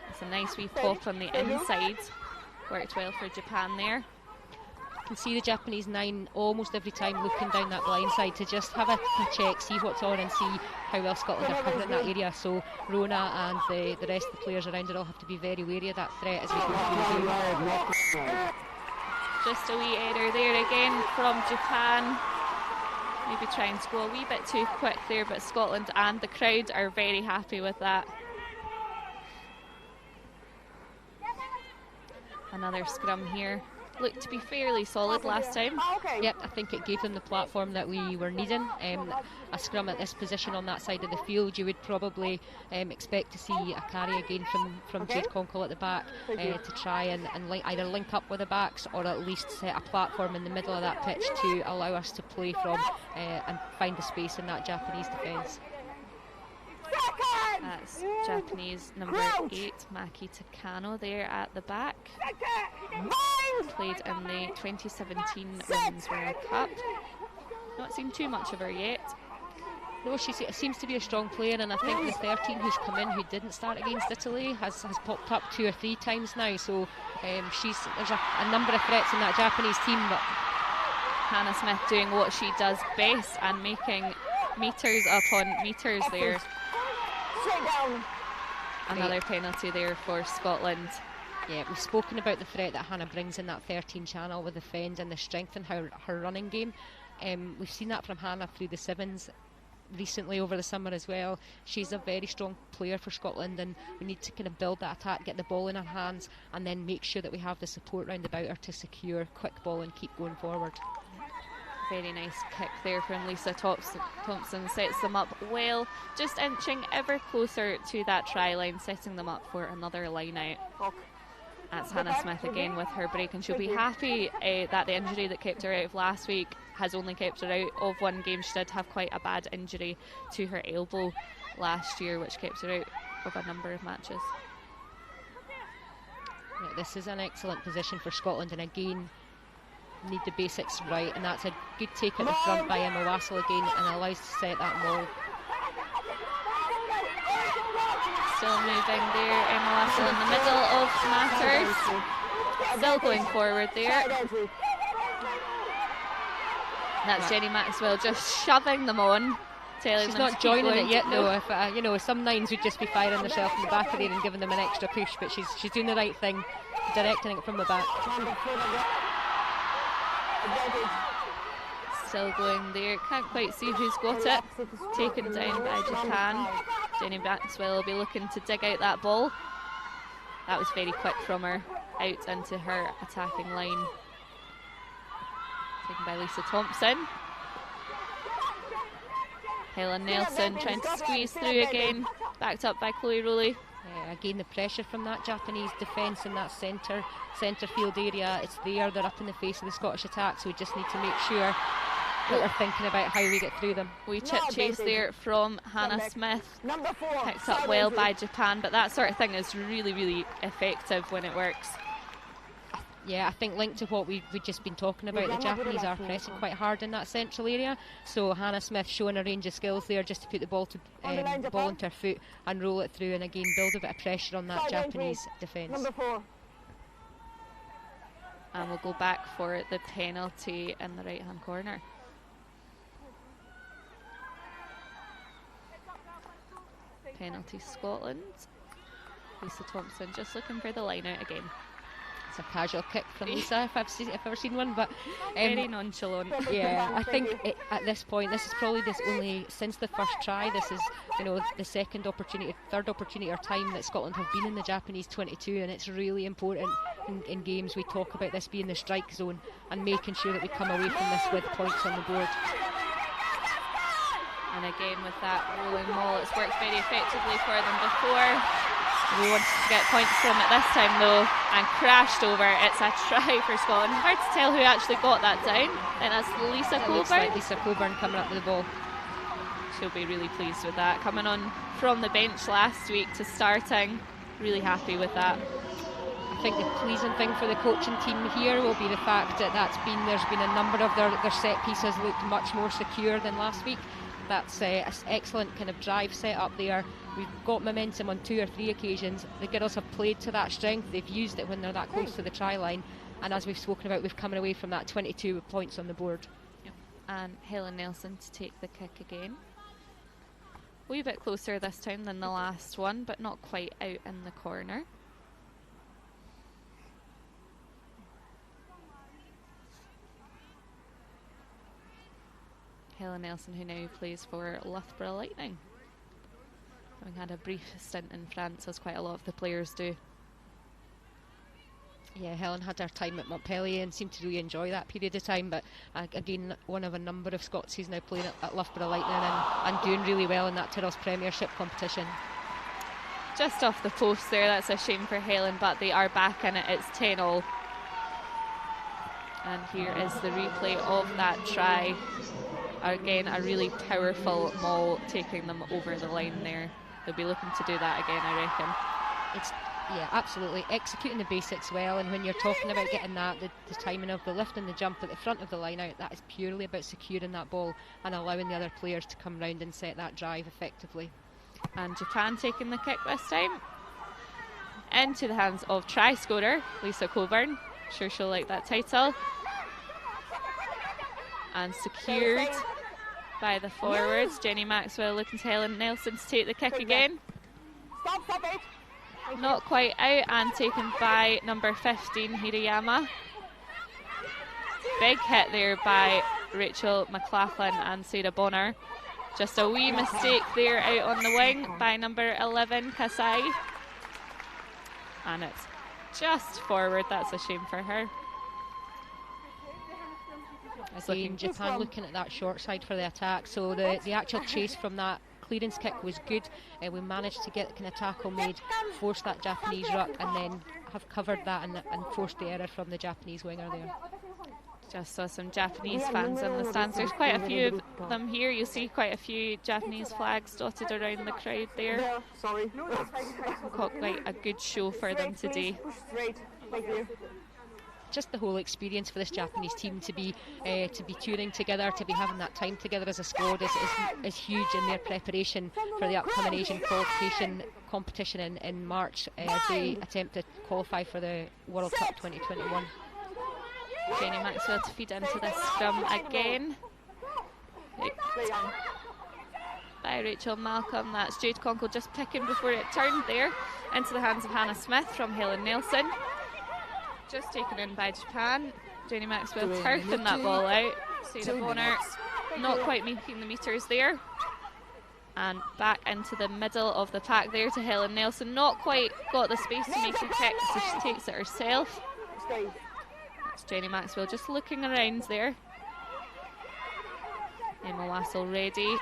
It's a nice wee pop on the inside, worked well for Japan there. You can see the Japanese 9 almost every time looking down that blind side to just have a check, see what's on and see how well Scotland are covering that area. So Rona and the rest of the players around it all have to be very wary of that threat as we go through the game. Just a wee error there again from Japan. Maybe trying to go a wee bit too quick there, but Scotland and the crowd are very happy with that. Another scrum here. Looked to be fairly solid last time. Yep, I think it gave them the platform that we were needing. A scrum at this position on that side of the field, you would probably expect to see a carry again from Jade Conkle at the back to try and either link up with the backs or at least set a platform in the middle of that pitch to allow us to play from and find the space in that Japanese defence. That's Japanese number 8, Maki Takano there at the back. Played in the 2017 Women's World Cup. Not seen too much of her yet. No, she seems to be a strong player, and I think the 13 who's come in who didn't start against Italy has popped up 2 or 3 times now. So there's a number of threats in that Japanese team. But Hannah Smith doing what she does best and making metres upon metres there. Another penalty there for Scotland. Yeah, we've spoken about the threat that Hannah brings in that 13 channel with the fens and the strength in her running game. We've seen that from Hannah through the sevens recently over the summer as well. She's a very strong player for Scotland, and we need to kind of build that attack, get the ball in her hands, and then make sure that we have the support round about her to secure quick ball and keep going forward. Very nice kick there from Lisa Thompson, sets them up well, just inching ever closer to that try line, setting them up for another line out. That's Hannah Smith again with her break, and she'll be happy that the injury that kept her out of last week has only kept her out of one game. She did have quite a bad injury to her elbow last year, which kept her out of a number of matches. Yeah, this is an excellent position for Scotland, and again need the basics right, and that's a good take at the front by Emma Wassell again, and allows to set that maul. Still moving there, Emma Wassell in the middle of matters, still going forward there. That's Jenny Maxwell just shoving them on. She's not joining it yet, though. If some nines would just be firing themselves in the back of there and giving them an extra push, but she's doing the right thing, directing it from the back. Still going there, can't quite see who's got it. Taken down by Japan. Jenny Maxwell will be looking to dig out that ball. That was very quick from her, out into her attacking line. Taken by Lisa Thompson. Helen Nelson trying to squeeze through again, backed up by Chloe Rowley. Again, the pressure from that Japanese defence in that centre field area, it's there, they're up in the face of the Scottish attack, so we just need to make sure that we're thinking about how we get through them. We chip chase there from Hannah Smith, picked up well by Japan, but that sort of thing is really, really effective when it works. Yeah, I think linked to what we've just been talking about, the Japanese are pressing quite hard in that central area. So Hannah Smith showing a range of skills there just to put the ball into her foot and roll it through, and again build a bit of pressure on that Japanese defence. And we'll go back for the penalty in the right hand corner. Penalty Scotland. Lisa Thompson just looking for the line out again. It's a casual kick from Lisa, if I've ever seen one, but very nonchalant. Yeah, I think at this point, this is probably only since the first try. This is, the third opportunity or time that Scotland have been in the Japanese 22, and it's really important in games. We talk about this being the strike zone and making sure that we come away from this with points on the board. And again with that rolling maul, it's worked very effectively for them before. We wanted to get points from it this time though, and crashed over. It's a try for Scotland. Hard to tell who actually got that down. I think that's Lisa Coburn. Looks like Lisa Coburn coming up with the ball. She'll be really pleased with that. Coming on from the bench last week to starting, really happy with that. I think the pleasing thing for the coaching team here will be the fact that there's been a number of their set pieces looked much more secure than last week. That's an excellent kind of drive set up there. We've got momentum on 2 or 3 occasions. The girls have played to that strength. They've used it when they're that close to the try line. And as we've spoken about, we've come away from that 22 with points on the board. Yep. And Helen Nelson to take the kick again. A wee bit closer this time than the last one, but not quite out in the corner. Helen Nelson, who now plays for Loughborough Lightning, having had a brief stint in France, as quite a lot of the players do. Yeah, Helen had her time at Montpellier and seemed to really enjoy that period of time, but again, one of a number of Scots who's now playing at Loughborough Lightning and doing really well in that Tyrrell's Premiership competition. Just off the post there, that's a shame for Helen, but they are back in it. It's 10-all. And here is the replay of that try. Again, a really powerful maul taking them over the line there. They'll be looking to do that again, I reckon. Yeah, absolutely. Executing the basics well, and when you're talking about getting that, the timing of the lift and the jump at the front of the line out, that is purely about securing that ball and allowing the other players to come round and set that drive effectively. And Japan taking the kick this time. Into the hands of try scorer, Lisa Coburn. Sure she'll like that title. And secured by the forwards. Jenny Maxwell looking to Helen Nelson to take the kick again. Stop it. Not quite out, and taken by number 15, Hirayama. Big hit there by Rachel McLaughlin and Sarah Bonner. Just a wee mistake there out on the wing by number 11, Kasai. And it's just forward. That's a shame for her. Again, Japan looking at that short side for the attack, so the actual chase from that clearance kick was good. We managed to get kind of tackle made, force that Japanese ruck, and then have covered that and forced the error from the Japanese winger there. Just saw some Japanese fans in the stands. There's quite a few of them here. You'll see quite a few Japanese flags dotted around the crowd there. Got quite a good show for them today. Just the whole experience for this Japanese team to be touring together, to be having that time together as a squad is huge in their preparation for the upcoming Asian qualification competition in March as they attempt to qualify for the World Cup 2021. Jenny Maxwell to feed into this scrum again. By Rachel Malcolm. That's Jade Conkle just picking before it turned there into the hands of Hannah Smith from Helen Nelson. Just taken in by Japan. Jenny Maxwell turfing that ball out. Sarah Bonner not quite making the metres there. And back into the middle of the pack there to Helen Nelson. Not quite got the space to make a kick, so she takes it herself. That's Jenny Maxwell just looking around there. Emma Wassell ready.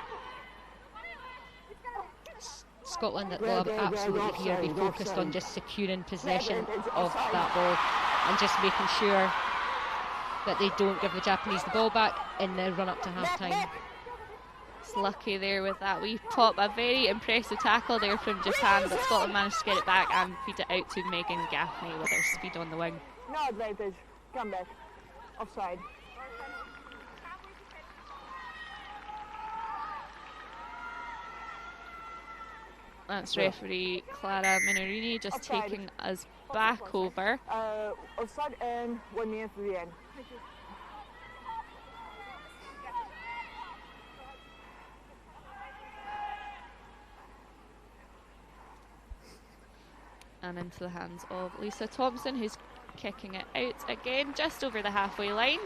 Scotland will absolutely here be focused on just securing possession of that ball and just making sure that they don't give the Japanese the ball back in the run up to half time. It's lucky there with that wee pop. A very impressive tackle there from Japan, but Scotland managed to get it back and feed it out to Megan Gaffney with her speed on the wing. No advantage. Come back. Offside. That's referee Clara Minorini just Offside. taking us back over. Offside and 1 minute to the end. And into the hands of Lisa Thompson, who's kicking it out again just over the halfway line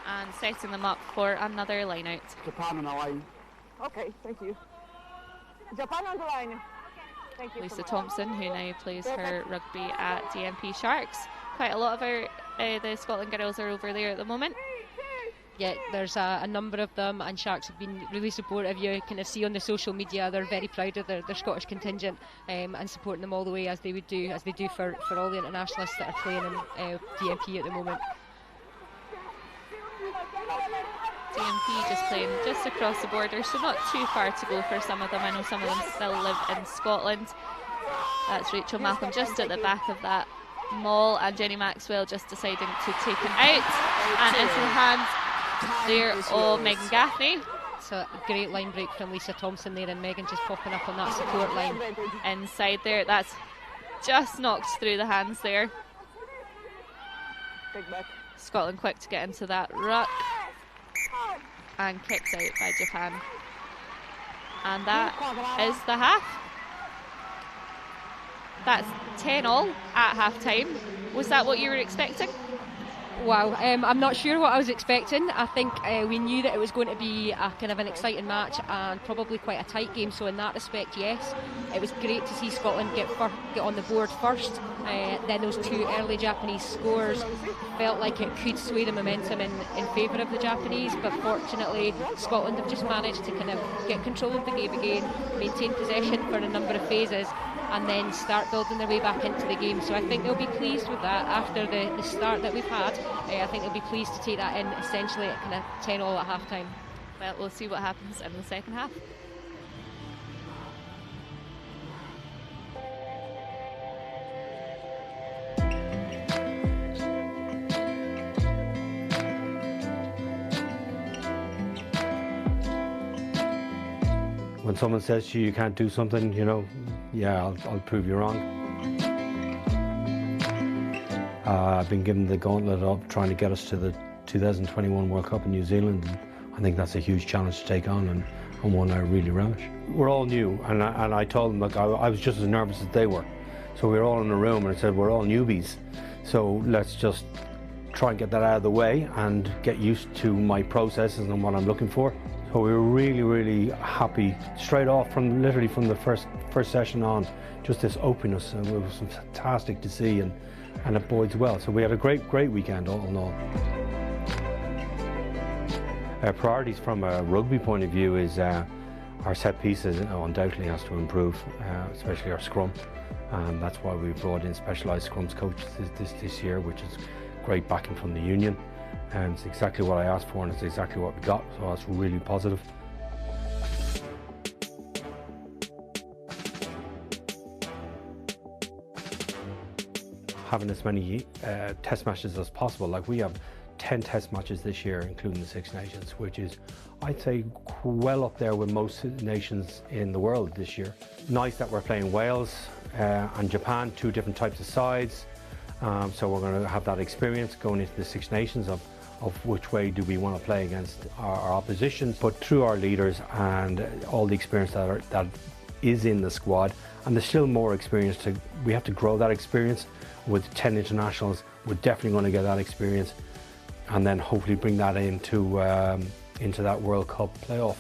and setting them up for another line out. Japan on the line. Okay, thank you. Japan on the line. Thank you. Lisa Thompson, who now plays her rugby at DMP Sharks. Quite a lot of the Scotland girls are over there at the moment. Yeah, there's a number of them, and Sharks have been really supportive. You kind of see on the social media they're very proud of their Scottish contingent and supporting them all the way as they do for all the internationalists that are playing in DMP at the moment. DMP just playing just across the border, so not too far to go for some of them. I know some of them still live in Scotland. That's Rachel Malcolm just at the back of that maul, and Jenny Maxwell just deciding to take it out and into the hands there of Megan Gaffney. So a great line break from Lisa Thompson there, and Megan just popping up on that support line. Inside there, that's just knocked through the hands there. Scotland quick to get into that ruck and kicked out by Japan. And that is the half. That's 10-all at half time. Was that what you were expecting? Wow, I'm not sure what I was expecting. I think we knew that it was going to be a kind of an exciting match and probably quite a tight game, so in that respect, yes. It was great to see Scotland get on the board first. Then those two early Japanese scores felt like it could sway the momentum in favour of the Japanese, but fortunately Scotland have just managed to kind of get control of the game again, maintain possession for a number of phases, and then start building their way back into the game. So I think they'll be pleased with that after the start that we've had. I think they'll be pleased to take that in essentially at kind of 10-all at half time. Well, we'll see what happens in the second half. When someone says to you, you can't do something, you know, yeah, I'll prove you wrong. I've been given the gauntlet of trying to get us to the 2021 World Cup in New Zealand. And I think that's a huge challenge to take on, and one I really relish. We're all new, and I told them, look, I was just as nervous as they were. So we were all in a room, and I said, we're all newbies. So let's just try and get that out of the way and get used to my processes and what I'm looking for. So we were really, really happy straight off from the first session on. Just this openness, and it was fantastic to see, and it bodes well. So we had a great weekend all in all. Our priorities from a rugby point of view is our set pieces undoubtedly has to improve, especially our scrum, and that's why we brought in specialised scrums coaches this year, which is great backing from the union. And it's exactly what I asked for, and it's exactly what we got, so that's really positive. Having as many test matches as possible, like we have 10 test matches this year, including the Six Nations, which is, I'd say, well up there with most nations in the world this year. Nice that we're playing Wales and Japan, two different types of sides, so we're going to have that experience going into the Six Nations of of which way do we want to play against our opposition, but through our leaders and all the experience that is in the squad, and there's still more experience we have to grow that experience. With 10 internationals, we're definitely going to get that experience, and then hopefully bring that into that World Cup playoff.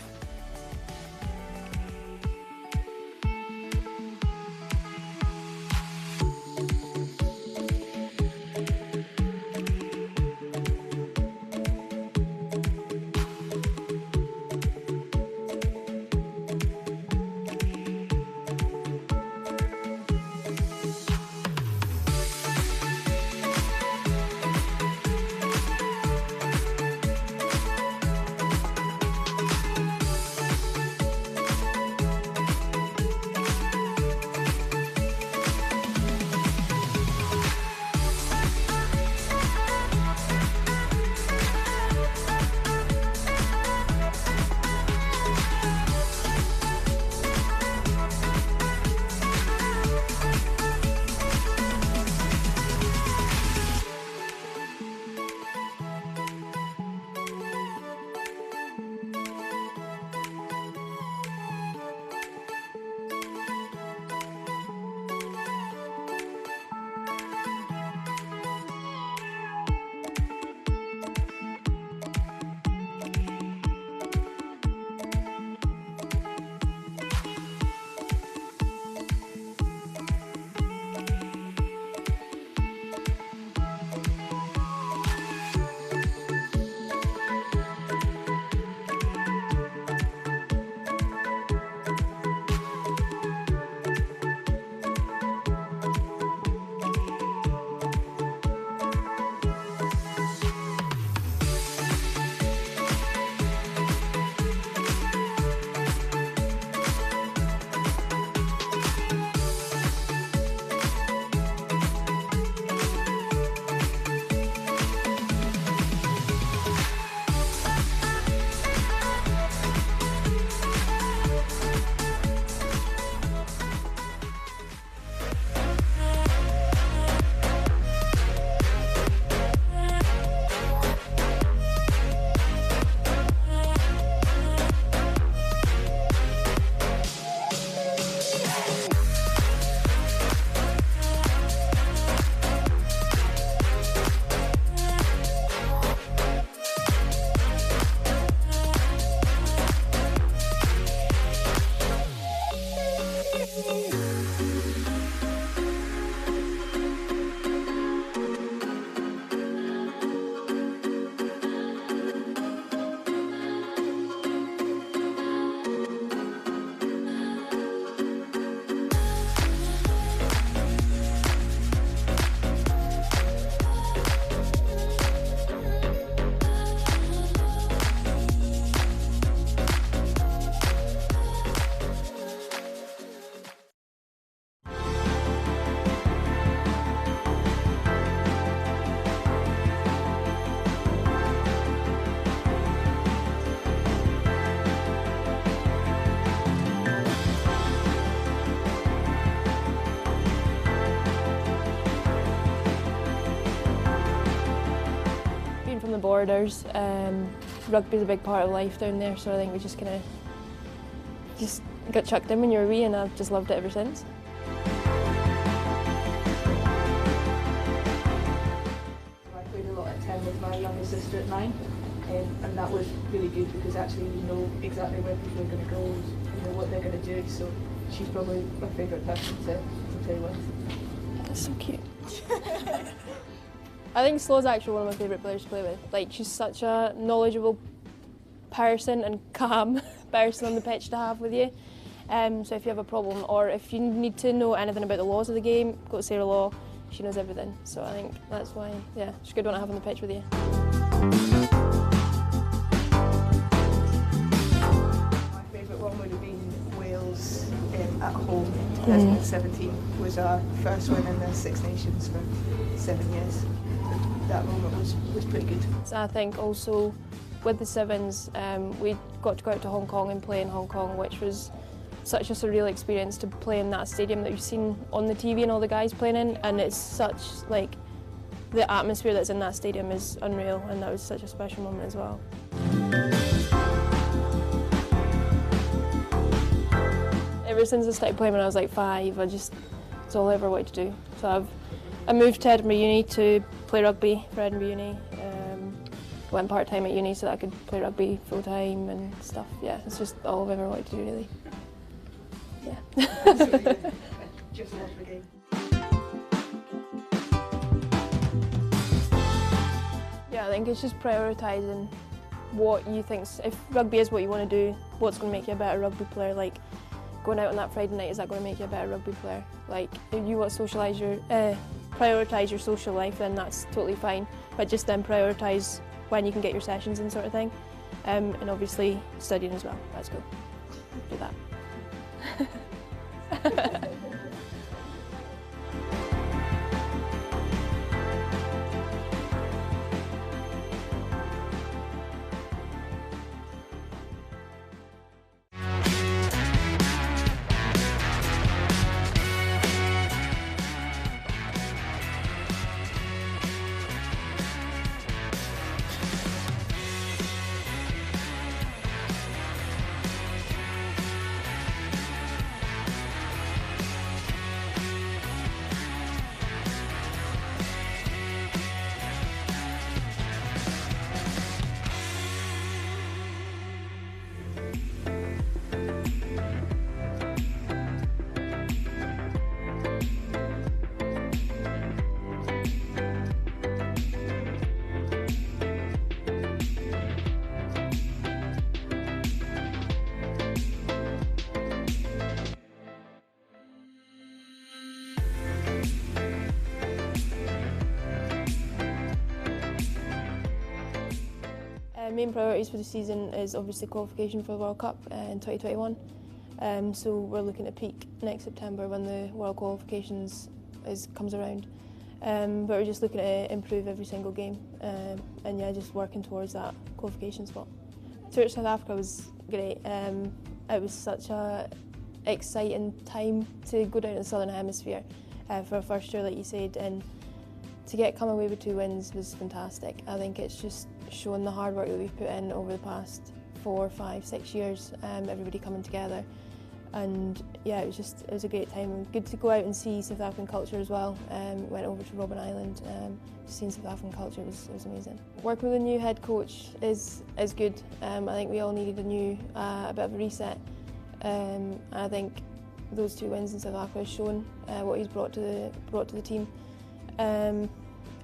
From the borders, rugby's a big part of life down there, so I think we just got chucked in when you were wee, and I've just loved it ever since. I played a lot at 10 with my younger sister at 9, and that was really good because actually you know exactly where people are going to go, you know what they're going to do, so she's probably my favourite person to play with. That's so cute. I think Slo's actually one of my favourite players to play with. Like, she's such a knowledgeable person and calm person on the pitch to have with you. So if you have a problem or if you need to know anything about the laws of the game, go to Sarah Law. She knows everything. So I think that's why, yeah, she's a good one to have on the pitch with you. My favourite one would have been Wales at home. 2017 was our first win in the Six Nations for 7 years. That moment was pretty good. So I think also with the Sevens, we got to go out to Hong Kong and play in Hong Kong, which was such a surreal experience to play in that stadium that you've seen on the TV and all the guys playing in, and it's such like the atmosphere that's in that stadium is unreal, and that was such a special moment as well. Ever since I started playing when I was like 5, it's all I ever wanted to do. So I moved to Edinburgh Uni to play rugby for Edinburgh Uni. Went part-time at uni so that I could play rugby full-time and stuff. Yeah, it's just all I've ever wanted to do, really. Yeah. Just love the game. Yeah, I think it's just prioritising what you think. If rugby is what you want to do, what's going to make you a better rugby player? Like going out on that Friday night, is that going to make you a better rugby player? Like if you want to prioritise your social life, then that's totally fine. But just then prioritise when you can get your sessions in, sort of thing. And obviously studying as well. Let's go. Do that. Main priorities for the season is obviously qualification for the World Cup in 2021. So we're looking to peak next September when the World Qualifications comes around. But we're just looking to improve every single game and yeah, just working towards that qualification spot. Tour to South Africa was great. It was such a exciting time to go down to the Southern Hemisphere for a first tour, like you said, and to come away with 2 wins was fantastic. I think it's just shown the hard work that we've put in over the past 4, 5, 6 years, everybody coming together. And yeah, it was a great time. Good to go out and see South African culture as well. Went over to Robben Island, seeing South African culture was amazing. Working with a new head coach is good. I think we all needed a bit of a reset. I think those 2 wins in South Africa has shown what he's brought to the team.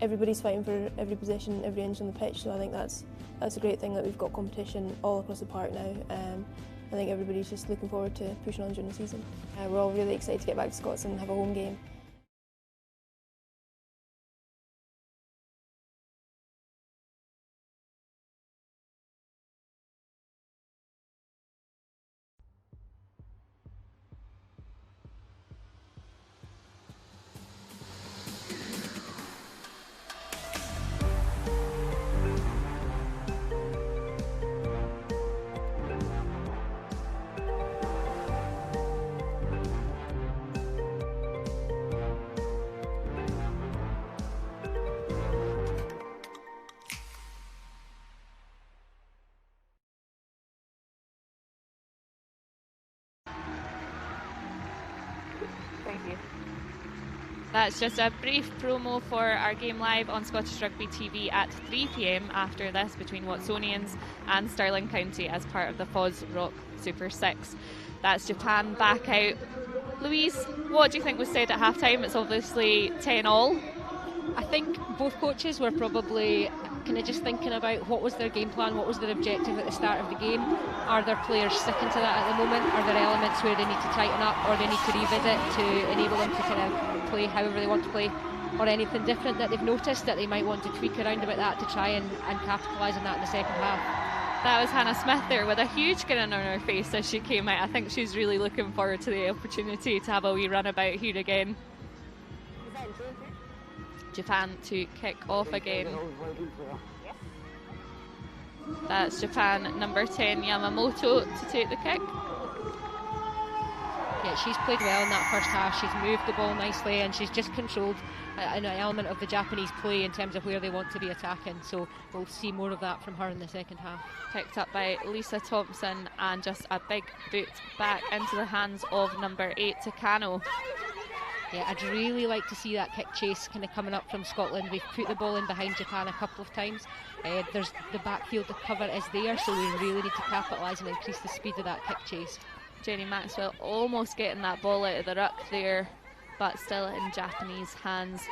Everybody's fighting for every position, every inch on the pitch, so I think that's a great thing that we've got competition all across the park now. I think everybody's just looking forward to pushing on during the season. We're all really excited to get back to Scotstoun and have a home game. Thank you. That's just a brief promo for our game live on Scottish Rugby TV at 3 p.m. after this between Watsonians and Stirling County as part of the FOS Rock Super 6. That's Japan back out. Louise, what do you think was said at half-time? It's obviously 10-all. I think both coaches were probably kind of just thinking about what was their game plan, what was their objective at the start of the game. Are their players sticking to that at the moment? Are there elements where they need to tighten up or they need to revisit to enable them to kind of play however they want to play, or anything different that they've noticed that they might want to tweak around about that to try and capitalise on that in the second half? That was Hannah Smith there with a huge grin on her face as she came out. I think she's really looking forward to the opportunity to have a wee run about here again. Japan to kick off again. That's Japan number 10 Yamamoto to take the kick. Yeah, she's played well in that first half. She's moved the ball nicely, and she's just controlled an element of the Japanese play in terms of where they want to be attacking. So we'll see more of that from her in the second half. Picked up by Lisa Thompson, and just a big boot back into the hands of number 8, Takano. Yeah, I'd really like to see that kick chase kind of coming up from Scotland. We've put the ball in behind Japan a couple of times. There's the backfield, the cover is there, so we really need to capitalise and increase the speed of that kick chase. Jenny Maxwell almost getting that ball out of the ruck there, but still in Japanese hands.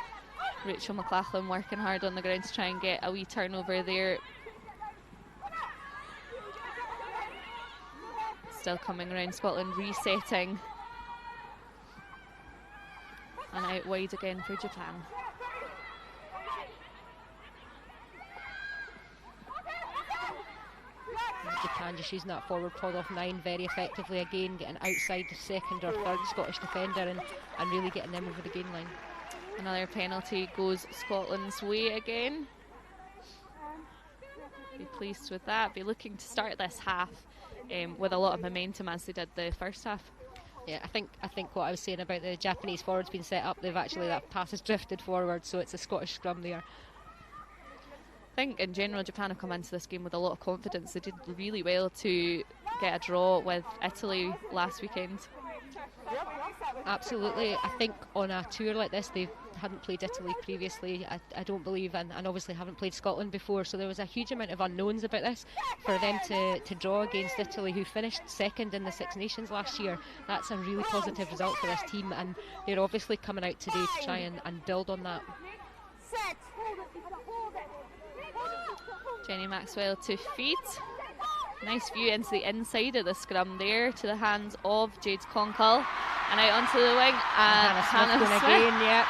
Rachel McLaughlin working hard on the ground to try and get a wee turnover there. Still coming around, Scotland resetting. And out wide again for Japan. Japan just using that forward pod off 9 very effectively again, getting outside the second or third Scottish defender and really getting them over the gain line. Another penalty goes Scotland's way again. Be pleased with that. Be looking to start this half with a lot of momentum as they did the first half. Yeah, I think what I was saying about the Japanese forwards being set up, they've actually, that pass has drifted forward, so it's a Scottish scrum there. I think in general Japan have come into this game with a lot of confidence. They did really well to get a draw with Italy last weekend. Absolutely. I think on a tour like this, they hadn't played Italy previously, I don't believe, and obviously haven't played Scotland before, so there was a huge amount of unknowns about this. For them to draw against Italy, who finished second in the Six Nations last year, that's a really positive result for this team, and they're obviously coming out today to try and build on that. Jenny Maxwell to feet. Nice view into the inside of the scrum there, to the hands of Jade Conkle, and out onto the wing, and Hannah Smith again, yeah.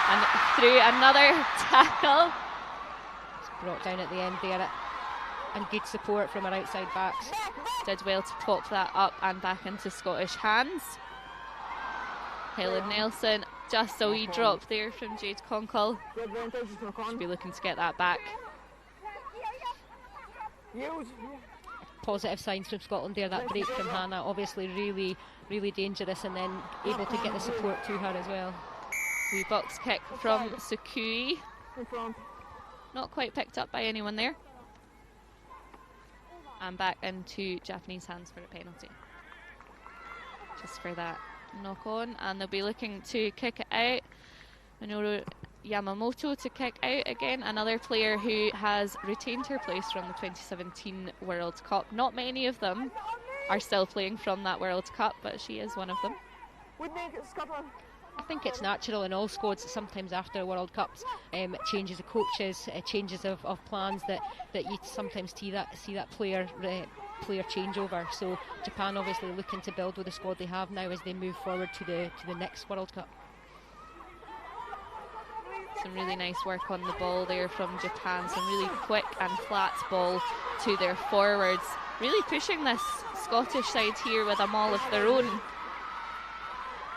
And through another tackle. It's brought down at the end there, and good support from our outside backs. Did well to pop that up and back into Scottish hands. Helen Nelson, just a wee drop there from Jade Conkle. Should be looking to get that back. Positive signs from Scotland there, that break from Hannah, obviously really, really dangerous, and then able to get the support to her as well. Wee box kick from Sukui. Not quite picked up by anyone there. And back into Japanese hands for a penalty. Just for that knock on, and they'll be looking to kick it out. Minoru Yamamoto to kick out again, another player who has retained her place from the 2017 World Cup. Not many of them are still playing from that World Cup, but she is one of them. I think it's natural in all squads sometimes after World Cups, changes of coaches, changes of plans, that you sometimes see that player changeover. So Japan obviously looking to build with the squad they have now as they move forward to the next World Cup. Some really nice work on the ball there from Japan, some really quick and flat ball to their forwards, really pushing this Scottish side here with a maul of their own.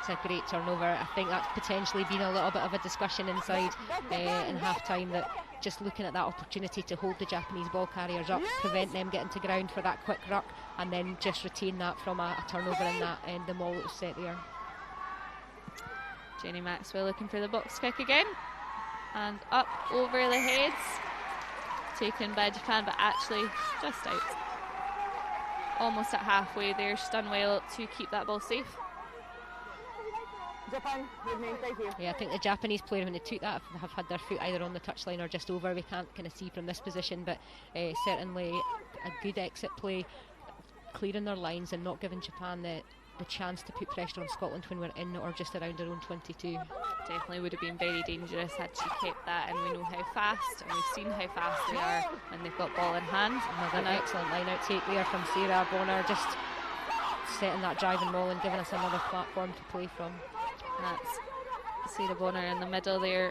It's a great turnover. I think that's potentially been a little bit of a discussion inside in half time, that just looking at that opportunity to hold the Japanese ball carriers up, prevent them getting to ground for that quick ruck, and then just retain that from a turnover in that and the maul that was set there. Jenny Maxwell looking for the box kick again, and up over the heads, taken by Japan, but actually just out. Almost at halfway there. She's done well to keep that ball safe. Japan, thank you. Yeah, I think the Japanese player, when they took that, have had their foot either on the touchline or just over. We can't kind of see from this position, but certainly a good exit play, clearing their lines and not giving Japan the chance to put pressure on Scotland when we're in or just around our own 22. Definitely would have been very dangerous had she kept that, and we know how fast, and we've seen how fast they are when they've got ball in hand. Another excellent line out take there from Sarah Bonner, just setting that driving maul and giving us another platform to play from. And that's Sarah Bonner in the middle there,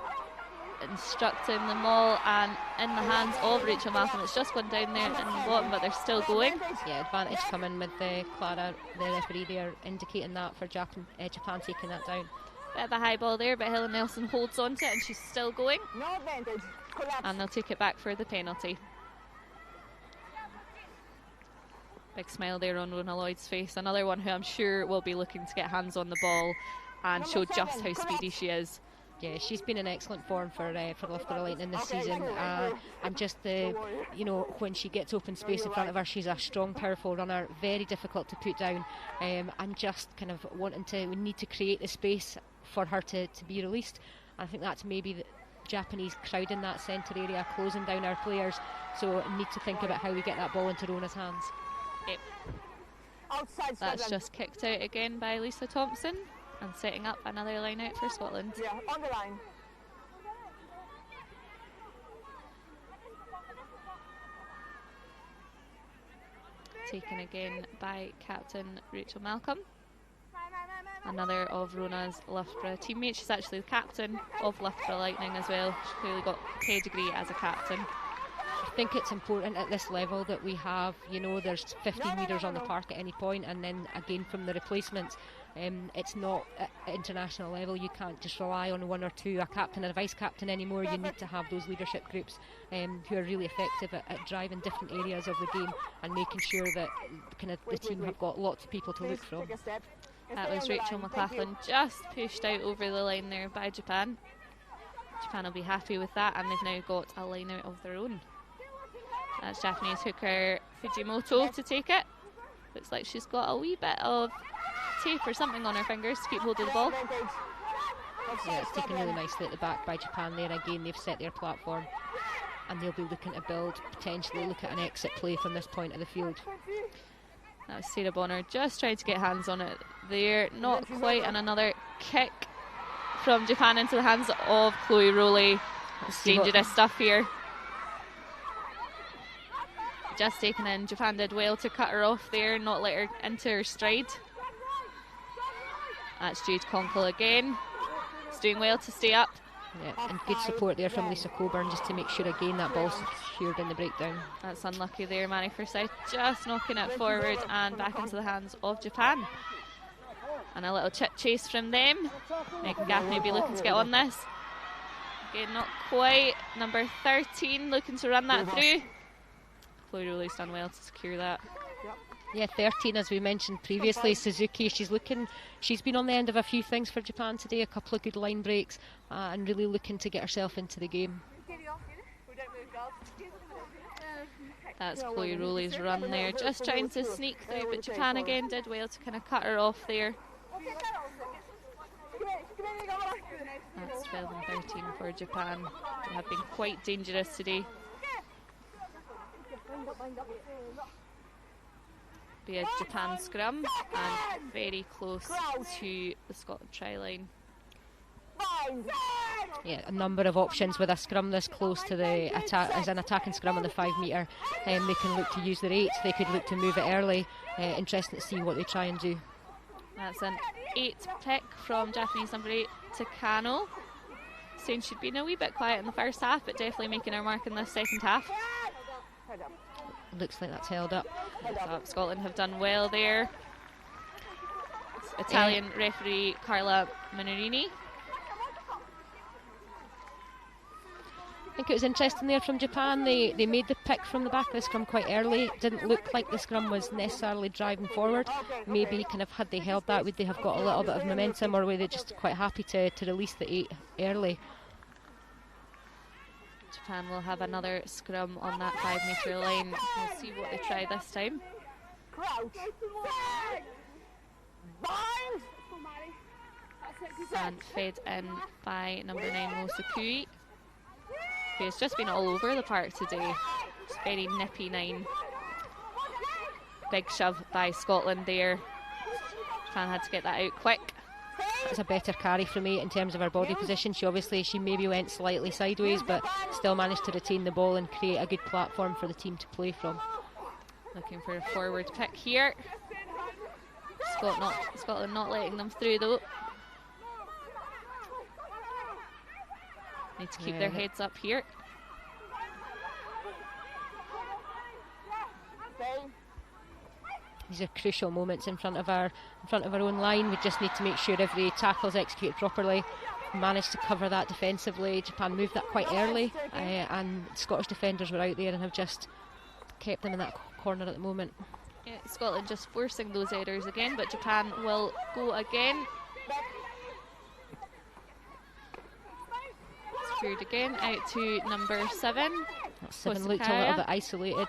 instructing the maul, and in the hands of Rachel Malcolm. It's just gone down there in the bottom, but they're still going. Yeah, advantage coming with Clara, the referee there, indicating that for Japan taking that down. Bit of a high ball there, but Helen Nelson holds on to it, and she's still going. No advantage. Collapse. And they'll take it back for the penalty. Big smile there on Rona Lloyd's face. Another one who I'm sure will be looking to get hands on the ball and show just how speedy she is. Yeah, she's been in excellent form for Loughborough Lightning this season, and just when she gets open space in front of her, she's a strong, powerful runner, very difficult to put down, and just kind of we need to create the space for her to be released. I think that's maybe the Japanese crowd in that centre area closing down our players, so we need to think about how we get that ball into Rona's hands. Yep. That's just kicked out again by Lisa Thompson and setting up another line out for Scotland. Yeah, on the line. Taken again by captain Rachel Malcolm. Another of Rona's Loughborough teammates. She's actually the captain of Loughborough Lightning as well. She's clearly got pedigree as a captain. I think it's important at this level that we have, there's 15 leaders on the park at any point, and then again from the replacements. It's not at international level. You can't just rely on one or two, a captain and a vice captain anymore. You need to have those leadership groups who are really effective at driving different areas of the game and making sure that the team have got lots of people to look from. That was Rachel McLaughlin just pushed out over the line there by Japan. Japan will be happy with that, and they've now got a line out of their own. That's Japanese hooker Fujimoto to take it. Looks like she's got a wee bit of tape or something on her fingers to keep hold of the ball. Yeah, it's taken really nicely at the back by Japan there. Again, they've set their platform and they'll be looking to potentially look at an exit play from this point of the field. That was Sarah Bonner just trying to get hands on it there. Not quite, and another kick from Japan into the hands of Chloe Rowley. It's dangerous stuff here. Just taken in. Japan did well to cut her off there, not let her into her stride. That's Jade Conkle again. It's doing well to stay up. Yeah, and good support there from Lisa Coburn just to make sure again that ball's secured in the breakdown. That's unlucky there, Manny Forsyth just knocking it forward and back into the hands of Japan. And a little chip chase from them. Megan Gaffney be looking to get on this. Again, not quite. Number 13 looking to run that through. Chloe Rowley's done well to secure that. Yeah, 13, as we mentioned previously, Suzuki, she's been on the end of a few things for Japan today, a couple of good line breaks, and really looking to get herself into the game. That's Chloe Rowley's run there, just trying to sneak through, but Japan again did well to kind of cut her off there. That's 12 and 13 for Japan. They have been quite dangerous today. Be a Japan scrum and very close to the Scotland try line. Yeah, a number of options with a scrum this close to the attack as an attacking scrum on the 5 metre. They can look to use their 8, they could look to move it early. Interesting to see what they try and do. That's an 8 pick from Japanese number 8 Takano. Saying she'd been a wee bit quiet in the first half, but definitely making her mark in the second half. Looks like that's held up. Scotland have done well there. Italian referee Carla Minorini. I think it was interesting there from Japan. They made the pick from the back of the scrum quite early. It didn't look like the scrum was necessarily driving forward. Maybe kind of had they held that, would they have got a little bit of momentum, or were they just quite happy to release the 8 early? Japan will have another scrum on that 5 metre line. We'll see what they try this time. And fed in by number 9 Mo Sukui, who has just been all over the park today. Just very nippy 9. Big shove by Scotland there. Japan had to get that out quick. It's a better carry from 8 in terms of her body position. She maybe went slightly sideways, but still managed to retain the ball and create a good platform for the team to play from. Looking for a forward pick here. Scotland not letting them through though. Need to keep their heads up here. These are crucial moments in front of our own line. We just need to make sure every tackle is executed properly. Managed to cover that defensively. Japan moved that quite early, and Scottish defenders were out there and have just kept them in that corner at the moment. Yeah, Scotland just forcing those errors again, but Japan will go again. Screwed again, out to number 7. That 7 looked a little bit isolated.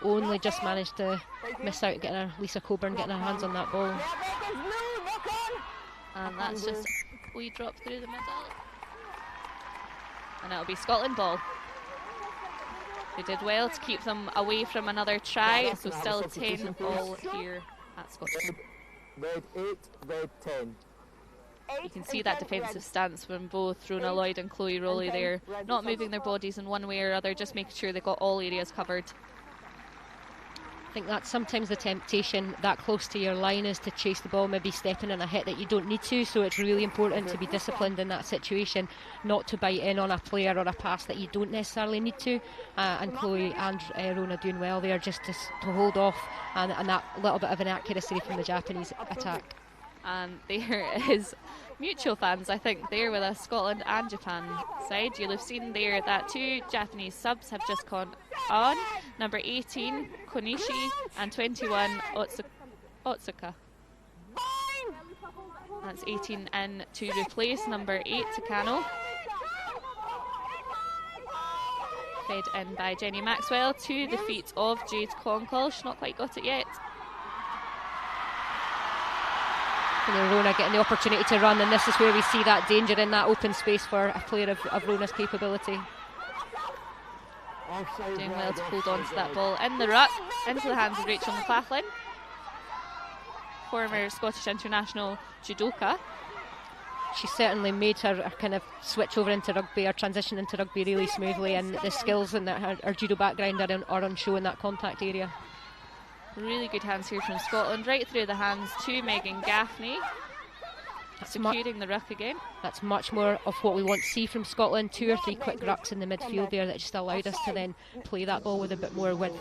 Only just managed to miss out getting her, Lisa Coburn getting her hands on that ball. And that's just a wee drop through the middle. And it'll be Scotland ball. They did well to keep them away from another try, so still 10 all here at Scotland. Red 8, red 10. You can see that defensive stance from both Rona Lloyd and Chloe Rowley there, not moving their bodies in one way or other, just making sure they've got all areas covered. I think that's sometimes the temptation that close to your line is to chase the ball, maybe stepping in a hit that you don't need to, so it's really important to be disciplined in that situation, not to bite in on a player or a pass that you don't necessarily need to, and Chloe and Rona doing well there just to hold off, and that little bit of inaccuracy from the Japanese attack. And there is mutual fans, I think, there with us, Scotland and Japan side. You'll have seen there that 2 Japanese subs have just gone on. Number 18, Konishi, and 21, Otsuka. That's 18 in to replace number 8, Takano. Fed in by Jenny Maxwell to the feet of Jade Conkle. She's not quite got it yet. And Rona getting the opportunity to run, and this is where we see that danger in that open space for a player of Rona's capability. Doing well to hold on to that ball in the ruck, into the hands of Rachel McLaughlin, former Scottish international judoka. She certainly made her kind of switch over into rugby, or transition into rugby really smoothly, and the skills in her judo background are on show in that contact area. Really good hands here from Scotland, right through the hands to Megan Gaffney, securing the ruck again. That's much more of what we want to see from Scotland. 2 or 3 quick rucks in the midfield there that just allowed us to then play that ball with a bit more width.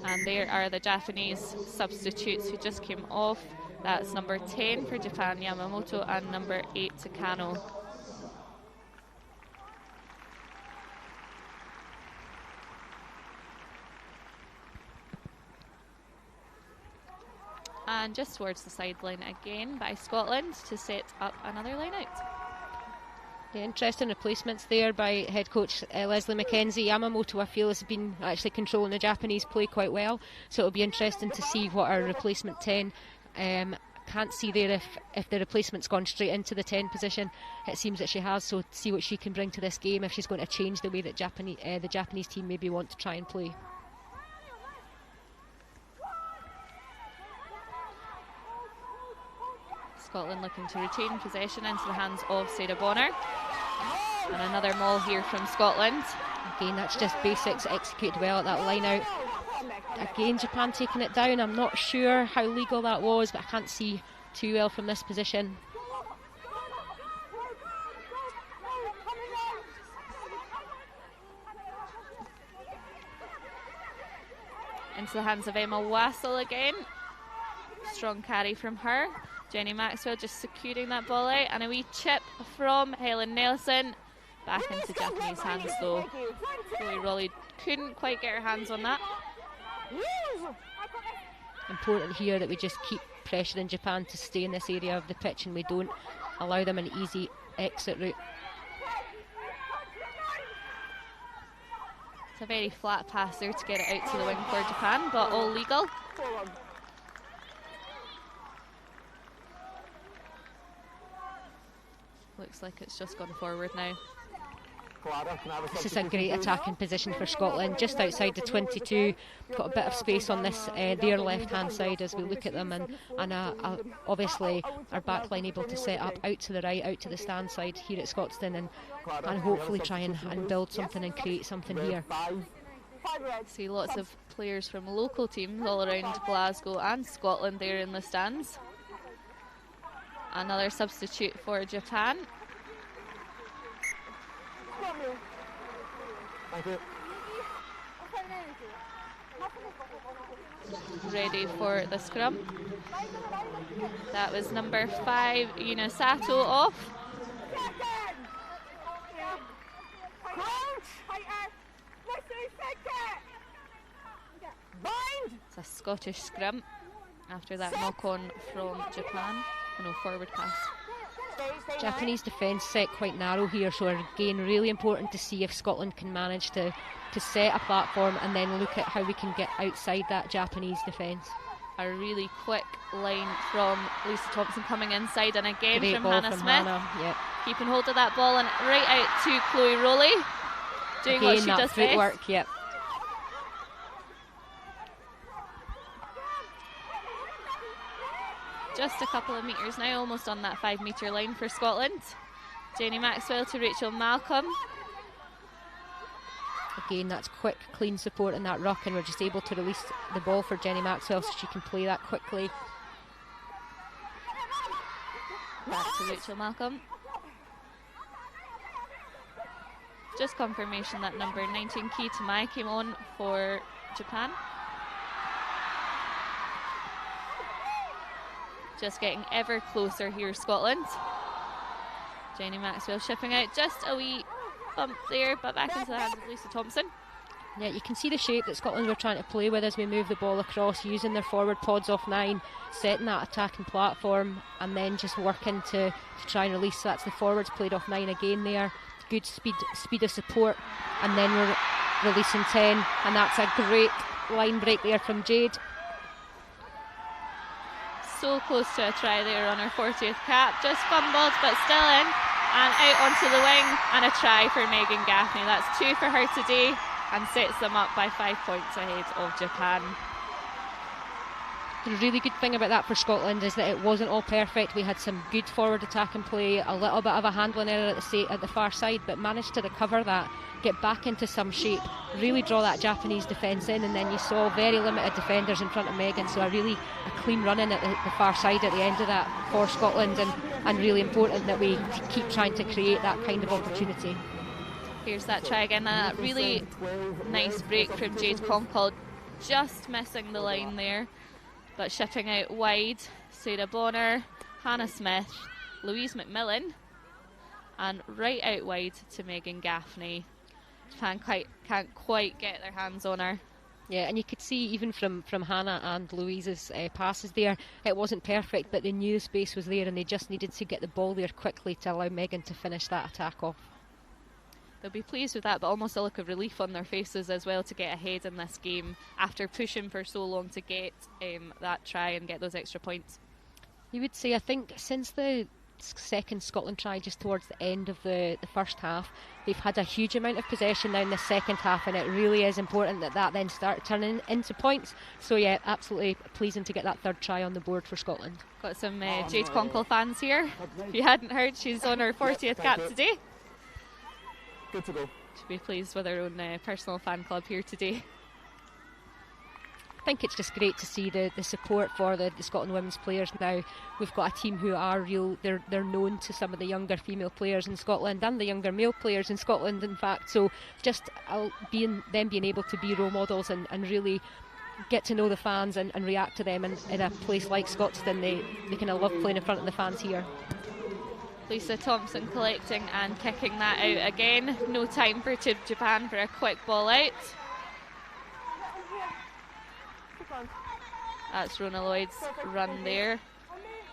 And there are the Japanese substitutes who just came off. That's number 10 for Japan, Yamamoto, and number 8, Takano. And just towards the sideline again by Scotland to set up another line out. Yeah, interesting replacements there by head coach Leslie McKenzie. Yamamoto, I feel, has been actually controlling the Japanese play quite well, so it'll be interesting to see what our replacement 10 can't see there if the replacement's gone straight into the 10 position. It seems that she has, so see what she can bring to this game if she's going to change the way that the Japanese team maybe want to try and play. Scotland looking to retain possession into the hands of Sarah Bonner. And another maul here from Scotland. Again, that's just basics executed well at that line out. Again, Japan taking it down. I'm not sure how legal that was, but I can't see too well from this position. Into the hands of Emma Wassell again. Strong carry from her. Jenny Maxwell just securing that ball out, and a wee chip from Helen Nelson. Back into Japanese hands though. Chloe Rowley couldn't quite get her hands on that. Important here that we just keep pressuring Japan to stay in this area of the pitch and we don't allow them an easy exit route. It's a very flat pass there to get it out to the wing for Japan, but all legal. Looks like it's just gone forward now. This is a great attacking position for Scotland, just outside the 22. Got a bit of space on this their left hand side as we look at them, and obviously our backline able to set up out to the right, out to the stand side here at Scotstoun, and hopefully try and build something and create something here. See lots of players from local teams all around Glasgow and Scotland there in the stands. Another substitute for Japan. Ready for the scrum. That was number 5, Yuna Sato, off. Scottish scrum after that knock-on from Japan. Oh no, forward pass. Japanese defence set quite narrow here, so again really important to see if Scotland can manage to set a platform and then look at how we can get outside that Japanese defence. A really quick line from Lisa Thompson coming inside, and again Great from ball Hannah from Smith. Hannah, yep. Keeping hold of that ball and right out to Chloe Rowley. Doing Again, what she that does footwork, best. yep. Just a couple of metres now, almost on that 5 metre line for Scotland. Jenny Maxwell to Rachel Malcolm. Again, that's quick, clean support in that ruck, and we're just able to release the ball for Jenny Maxwell so she can play that quickly. Back to Rachel Malcolm. Just confirmation that number 19 Key Tamai came on for Japan. Just getting ever closer here, Scotland. Jenny Maxwell shipping out, just a wee bump there, but back into the hands of Lisa Thompson. Yeah, you can see the shape that Scotland were trying to play with as we move the ball across, using their forward pods off 9, setting that attacking platform, and then just working to try and release. So that's the forwards played off 9 again there. Good speed of support, and then we're releasing 10, and that's a great line break there from Jade. So close to a try there on her 40th cap, just fumbled but still in, and out onto the wing, and a try for Megan Gaffney. That's 2 for her today and sets them up by 5 points ahead of Japan. The really good thing about that for Scotland is that it wasn't all perfect. We had some good forward attack and play, a little bit of a handling error at the far side, but managed to recover that, get back into some shape, really draw that Japanese defence in, and then you saw very limited defenders in front of Megan, so a clean run in at the far side at the end of that for Scotland, and really important that we keep trying to create that kind of opportunity. Here's that try again, and a really nice break from Jade Concord, just missing the line there, but shipping out wide. Sarah Bonner, Hannah Smith, Louise McMillan, and right out wide to Megan Gaffney. Japan can't quite get their hands on her. Yeah, and you could see even from Hannah and Louise's passes there, it wasn't perfect, but they knew the space was there and they just needed to get the ball there quickly to allow Megan to finish that attack off. They'll be pleased with that, but almost a look of relief on their faces as well to get ahead in this game after pushing for so long to get that try and get those extra points. You would say, I think, since the second Scotland try just towards the end of the first half, they've had a huge amount of possession now in the second half, and it really is important that then start turning into points. So yeah, absolutely pleasing to get that third try on the board for Scotland. Got some Jade Conkle fans here. If you hadn't heard, she's on her 40th cap today. Good to go. Should be pleased with her own personal fan club here today. I think it's just great to see the support for the Scotland women's players now. We've got a team who are real, they're known to some of the younger female players in Scotland and the younger male players in Scotland, in fact. So just being able to be role models and really get to know the fans and react to them in a place like Scotstoun, they kind of love playing in front of the fans here. Lisa Thompson collecting and kicking that out again. No time for Japan for a quick ball out. That's Rona Lloyd's run there.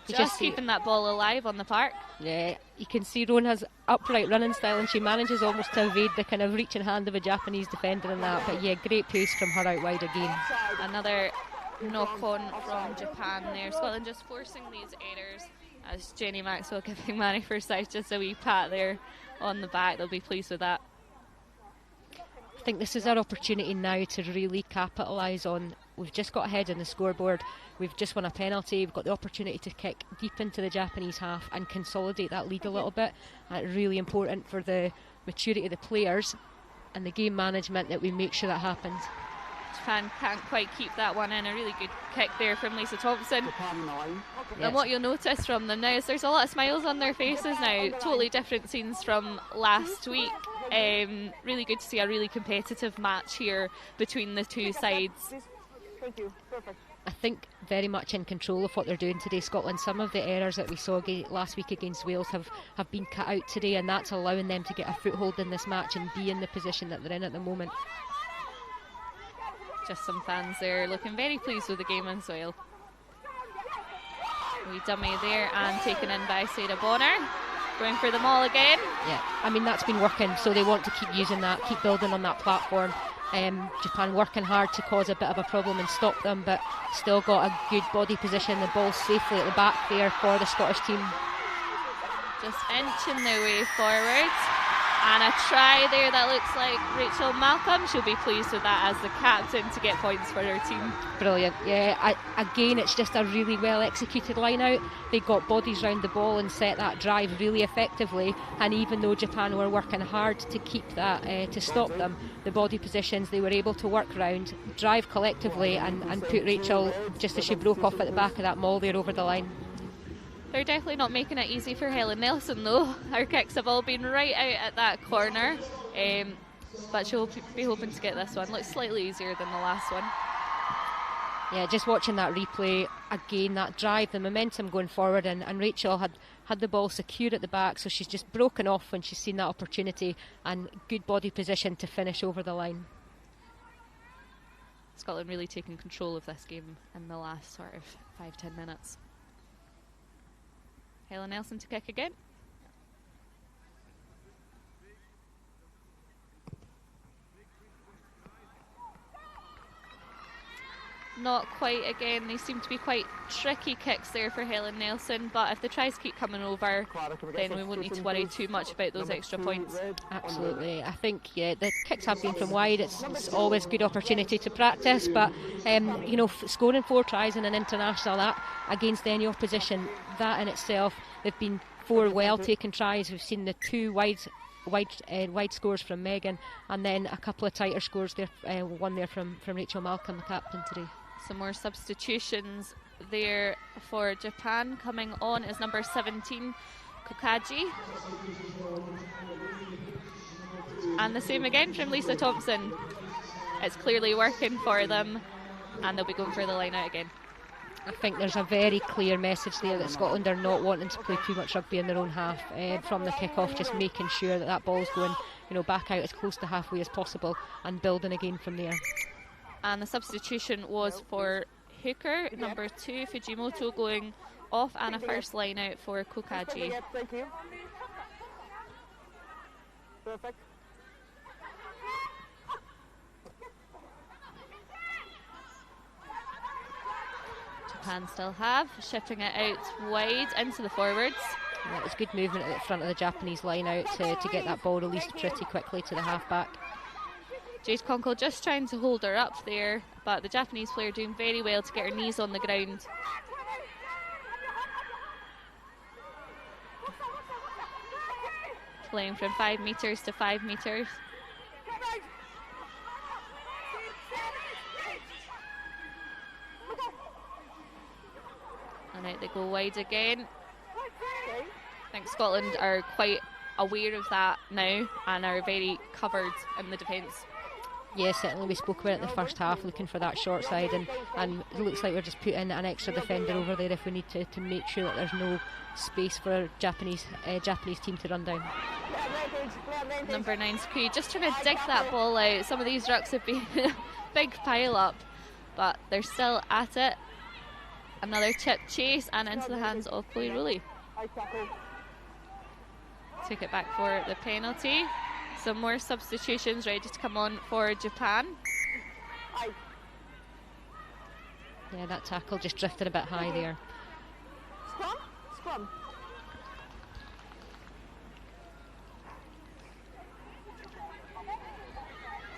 Just keeping that ball alive on the park. Yeah, you can see Rona's upright running style, and she manages almost to evade the kind of reaching hand of a Japanese defender in that. But yeah, great pace from her out wide again. Another knock on from Japan there. Scotland just forcing these errors, as Jenny Maxwell giving Manny Forsyth just a wee pat there on the back. They'll be pleased with that. I think this is our opportunity now to really capitalise on. We've just got ahead in the scoreboard, we've just won a penalty, we've got the opportunity to kick deep into the Japanese half and consolidate that lead a little bit. Really important for the maturity of the players and the game management that we make sure that happens. Japan can't quite keep that one in. A really good kick there from Lisa Thompson. And what you'll notice from them now is there's a lot of smiles on their faces now. Totally different scenes from last week. Really good to see a really competitive match here between the two sides. Thank you. Perfect. I think very much in control of what they're doing today, Scotland. Some of the errors that we saw last week against Wales have been cut out today, and that's allowing them to get a foothold in this match and be in the position that they're in at the moment. Just some fans there looking very pleased with the game as well. Wee dummy there and taken in by Sarah Bonner. Going for the maul again. Yeah, I mean, that's been working, so they want to keep using that, keep building on that platform. Japan working hard to cause a bit of a problem and stop them, but still got a good body position. The ball safely at the back there for the Scottish team. Just inching their way forward. And a try there that looks like Rachel Malcolm. She'll be pleased with that as the captain to get points for her team. Brilliant, yeah. Again, it's just a really well executed line out. They got bodies round the ball and set that drive really effectively. And even though Japan were working hard to keep that, to stop them, the body positions they were able to work round, drive collectively, and put Rachel, just as she broke off at the back of that maul there, over the line. They're definitely not making it easy for Helen Nelson though. Her kicks have all been right out at that corner, but she'll be hoping to get this one. Looks slightly easier than the last one. Yeah, just watching that replay again, that drive, the momentum going forward, and Rachel had the ball secure at the back, so she's just broken off when she's seen that opportunity, and good body position to finish over the line. Scotland really taking control of this game in the last sort of 5-10 minutes. Helen Nelson to kick again. Not quite again. They seem to be quite tricky kicks there for Helen Nelson, but if the tries keep coming over, then we won't need to worry too much about those extra points. Absolutely. I think, yeah, the kicks have been from wide. It's always a good opportunity to practice, but you know, scoring 4 tries in an international, that against any opposition, that in itself, they've been 4 well taken tries. We've seen the 2 wide scores from Megan, and then a couple of tighter scores there, one there from Rachel Malcolm, the captain, today. Some more substitutions there for Japan. Coming on is number 17, Kokaji. And the same again from Lisa Thompson. It's clearly working for them, and they'll be going for the line out again. I think there's a very clear message there that Scotland are not wanting to play too much rugby in their own half from the kick-off, just making sure that ball's going, you know, back out as close to halfway as possible and building again from there. And the substitution was for hooker, number 2, Fujimoto, going off, and a first line out for Kokaji. Thank you. Perfect. Japan still have, shifting it out wide into the forwards. Yeah, it was good movement at the front of the Japanese line out to get that ball released pretty quickly to the half-back. Jade Conkle just trying to hold her up there, but the Japanese player doing very well to get her knees on the ground. Playing from 5 metres to 5 metres. And out they go wide again. I think Scotland are quite aware of that now and are very covered in the defence. Yeah, certainly. We spoke about it in the first half, looking for that short side, and it looks like we're just putting an extra defender over there if we need to make sure that there's no space for a Japanese team to run down. Number 9 Scree just trying to dig that ball out. Some of these rucks have been a big pile up, but they're still at it. Another chip chase and into the hands of Chloe Rowley. Took it back for the penalty. Some more substitutions ready to come on for Japan. Yeah, that tackle just drifted a bit high there. Scrum.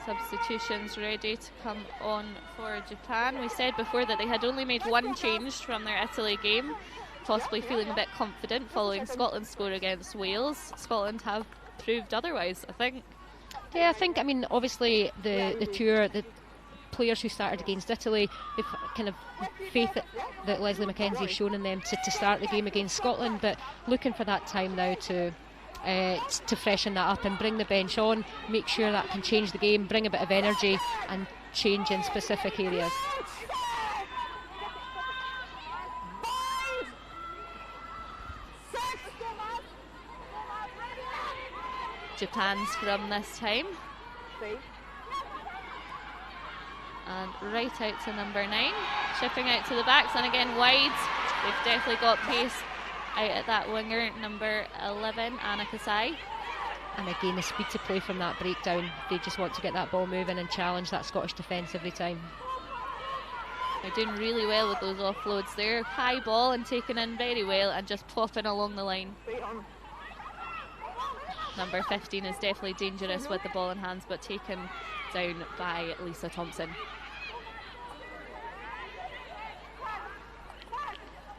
Substitutions ready to come on for Japan. We said before that they had only made 1 change from their Italy game, possibly feeling a bit confident following Scotland's score against Wales. Scotland have proved otherwise, I think. Yeah, I think, I mean, obviously the tour, the players who started against Italy, they've kind of faith that Leslie Mackenzie's shown in them to start the game against Scotland, but looking for that time now to freshen that up and bring the bench on, make sure that can change the game, bring a bit of energy and change in specific areas. Japan's from this time. And right out to number 9, chipping out to the backs, and again wide. They've definitely got pace out at that winger, number 11, Anna Kasai. And again, the speed to play from that breakdown. They just want to get that ball moving and challenge that Scottish defence every time. They're doing really well with those offloads there. High ball and taken in very well and just plopping along the line. Number 15 is definitely dangerous with the ball in hands, but taken down by Lisa Thompson.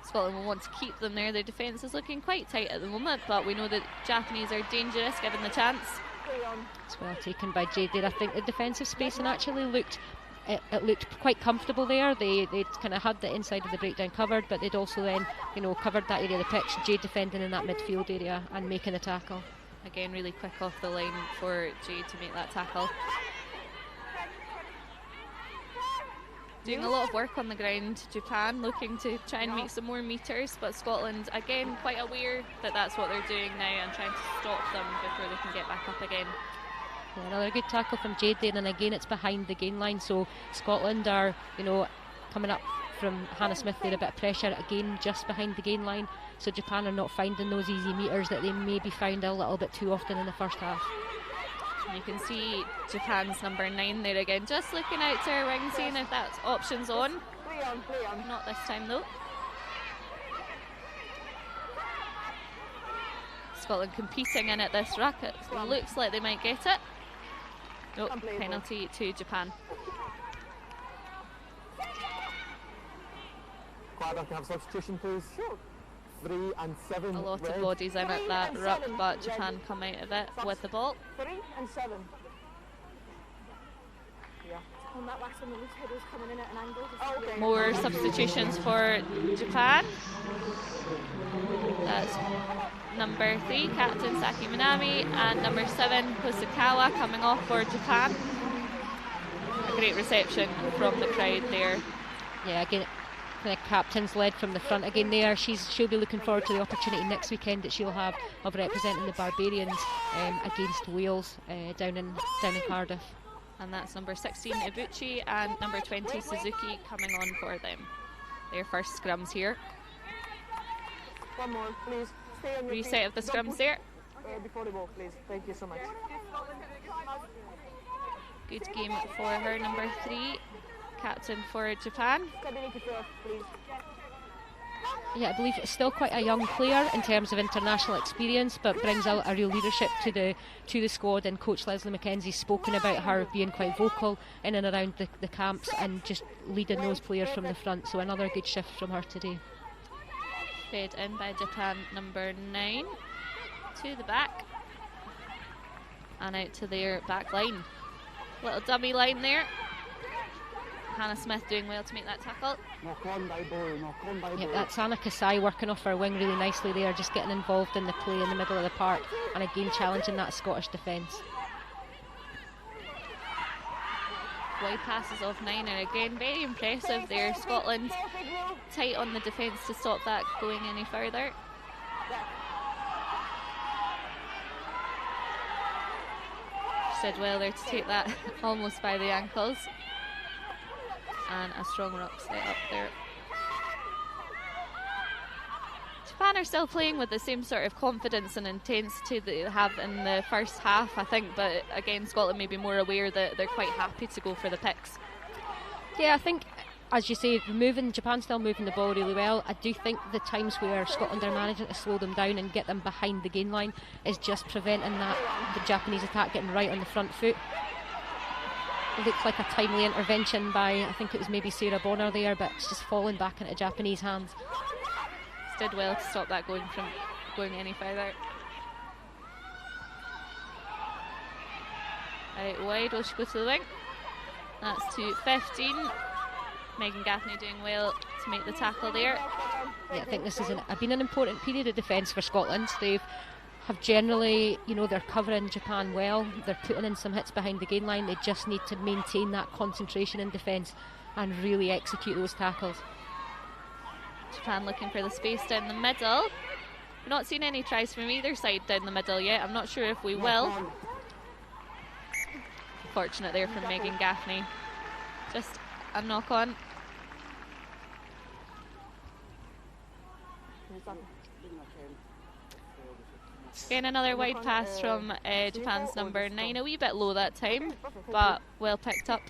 Scotland will want to keep them there. Their defence is looking quite tight at the moment, but we know that Japanese are dangerous given the chance. It's well taken by Jade there. I think the defensive space and actually looked quite comfortable there. They'd kind of had the inside of the breakdown covered, but they'd also then, covered that area of the pitch. Jade defending in that midfield area and making a tackle. Again, really quick off the line for Jade to make that tackle. Doing a lot of work on the ground. Japan looking to try and make some more metres, but Scotland again quite aware that that's what they're doing now and trying to stop them before they can get back up again. Yeah, another good tackle from Jade there, and again it's behind the gain line, so Scotland are coming up from Hannah Smith there, a bit of pressure again just behind the gain line, so Japan are not finding those easy metres that they maybe found a little bit too often in the first half. You can see Japan's number 9 there again, just looking out to her wing, seeing if that's options on. Not this time though. Scotland competing in at this ruck. It looks like they might get it. Nope, penalty to Japan. Clara, can I have substitution, please? Sure. 3 and 7. A lot of bodies in at that ruck, but Japan come out of it with the ball. 3 and 7. Yeah. On that last one, the loose head was coming in at an angle. Oh, okay. More substitutions for Japan. That's number 3, Captain Saki Minami, and number 7, Hosokawa, coming off for Japan. A great reception from the crowd there. Yeah, again, the captain's led from the front again there. She'll be looking forward to the opportunity next weekend that she'll have of representing the Barbarians against Wales down in Cardiff. And that's number 16 Ibuchi and number 20 Suzuki coming on for them. Their first scrums here. One more, please. Stay on your Reset feet. of the scrums there. Before the ball, please. Thank you so much. Good game for her, number 3, captain for Japan. Stability first, please. Yeah, I believe it's still quite a young player in terms of international experience, but brings a real leadership to the squad. And Coach Leslie McKenzie's spoken about her being quite vocal in and around the camps and just leading those players from the front. So another good shift from her today. Fed in by Japan, number 9, to the back and out to their back line. Little dummy line there. Hannah Smith doing well to make that tackle. Yep, that's Anna Kasai working off her wing really nicely there, just getting involved in the play in the middle of the park and again challenging that Scottish defence. Wide passes off 9 are again very impressive there. Scotland tight on the defence to stop that going any further. She did well there to take that almost by the ankles. And a strong ruck set up there. Japan are still playing with the same sort of confidence and intensity that they have in the first half, I think, but again Scotland may be more aware that they're quite happy to go for the picks. Yeah, I think, as you say, Japan still moving the ball really well. I do think the times where Scotland are managing to slow them down and get them behind the gain line is just preventing the Japanese attack getting right on the front foot. It looked like a timely intervention by, I think it was maybe Sarah Bonner there, but it's just falling back into Japanese hands. Did well to stop that going any further. Out wide, will she go to the wing? That's to 15. Megan Gaffney doing well to make the tackle there. Yeah, I think this has been an important period of defence for Scotland. They have generally, they're covering Japan well. They're putting in some hits behind the gain line. They just need to maintain that concentration in defence and really execute those tackles. Japan looking for the space down the middle. We've not seen any tries from either side down the middle yet. I'm not sure if we will. Fortunate there from Megan Gaffney. Just a knock on. Again, another wide pass from Japan's number 9. A wee bit low that time, but well picked up.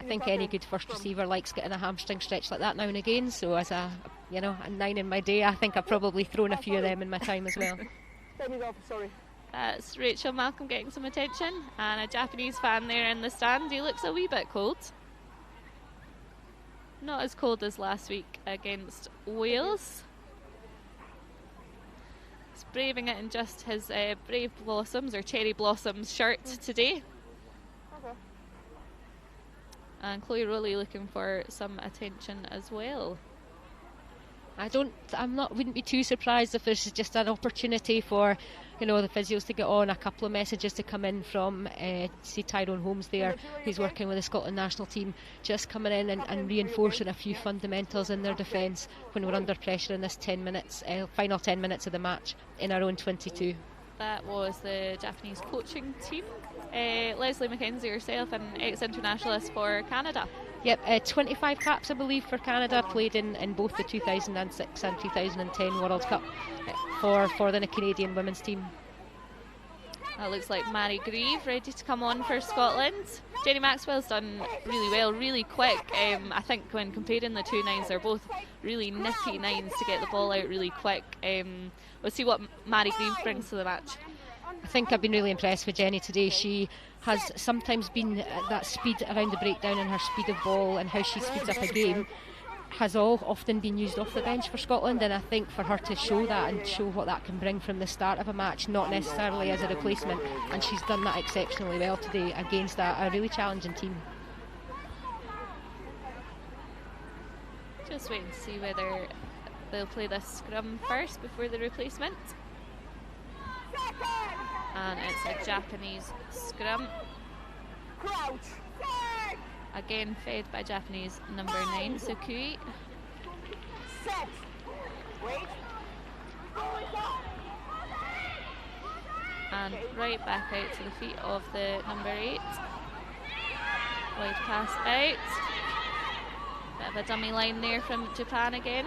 I think any good first receiver likes getting a hamstring stretch like that now and again. So as a 9 in my day, I think I've probably thrown a few of them in my time as well. That's Rachel Malcolm getting some attention, and a Japanese fan there in the stand. He looks a wee bit cold. Not as cold as last week against Wales. He's braving it in just his Brave Blossoms or Cherry Blossoms shirt today. And Chloe Rowley looking for some attention as well. Wouldn't be too surprised if there's just an opportunity for, the physios to get on, a couple of messages to come in from, see Tyrone Holmes there, who's working with the Scotland national team, just coming in and reinforcing a few fundamentals in their defence when we're under pressure in this 10 minutes, final 10 minutes of the match in our own 22. That was the Japanese coaching team. Leslie McKenzie herself, an ex-internationalist for Canada. Yep, 25 caps I believe for Canada, played in both the 2006 and 2010 World Cup for the Canadian women's team. That looks like Mary Grieve ready to come on for Scotland. Jenny Maxwell's done really well, really quick. I think when comparing the two nines, they're both really nippy nines to get the ball out really quick. We'll see what Mary Grieve brings to the match. I think I've been really impressed with Jenny today. She has sometimes been that speed around the breakdown and her speed of ball and how she speeds up a game has often been used off the bench for Scotland, and I think for her to show that and show what that can bring from the start of a match, not necessarily as a replacement, and she's done that exceptionally well today against a really challenging team. Just waiting to see whether they'll play this scrum first before the replacement. And it's a Japanese scrum. Again fed by Japanese number 9, Sukui. And right back out to the feet of the number 8. Wide pass out. Bit of a dummy line there from Japan again.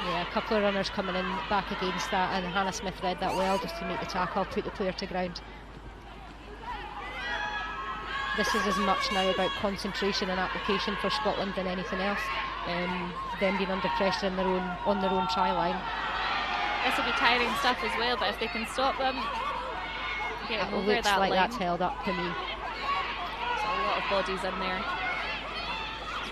Yeah, a couple of runners coming in back against that, and Hannah Smith read that well just to make the tackle, put the player to ground. This is as much now about concentration and application for Scotland than anything else. Them being under pressure on their own try line. This will be tiring stuff as well, but if they can stop them, get over looks that like line. that's held up to me. There's a lot of bodies in there.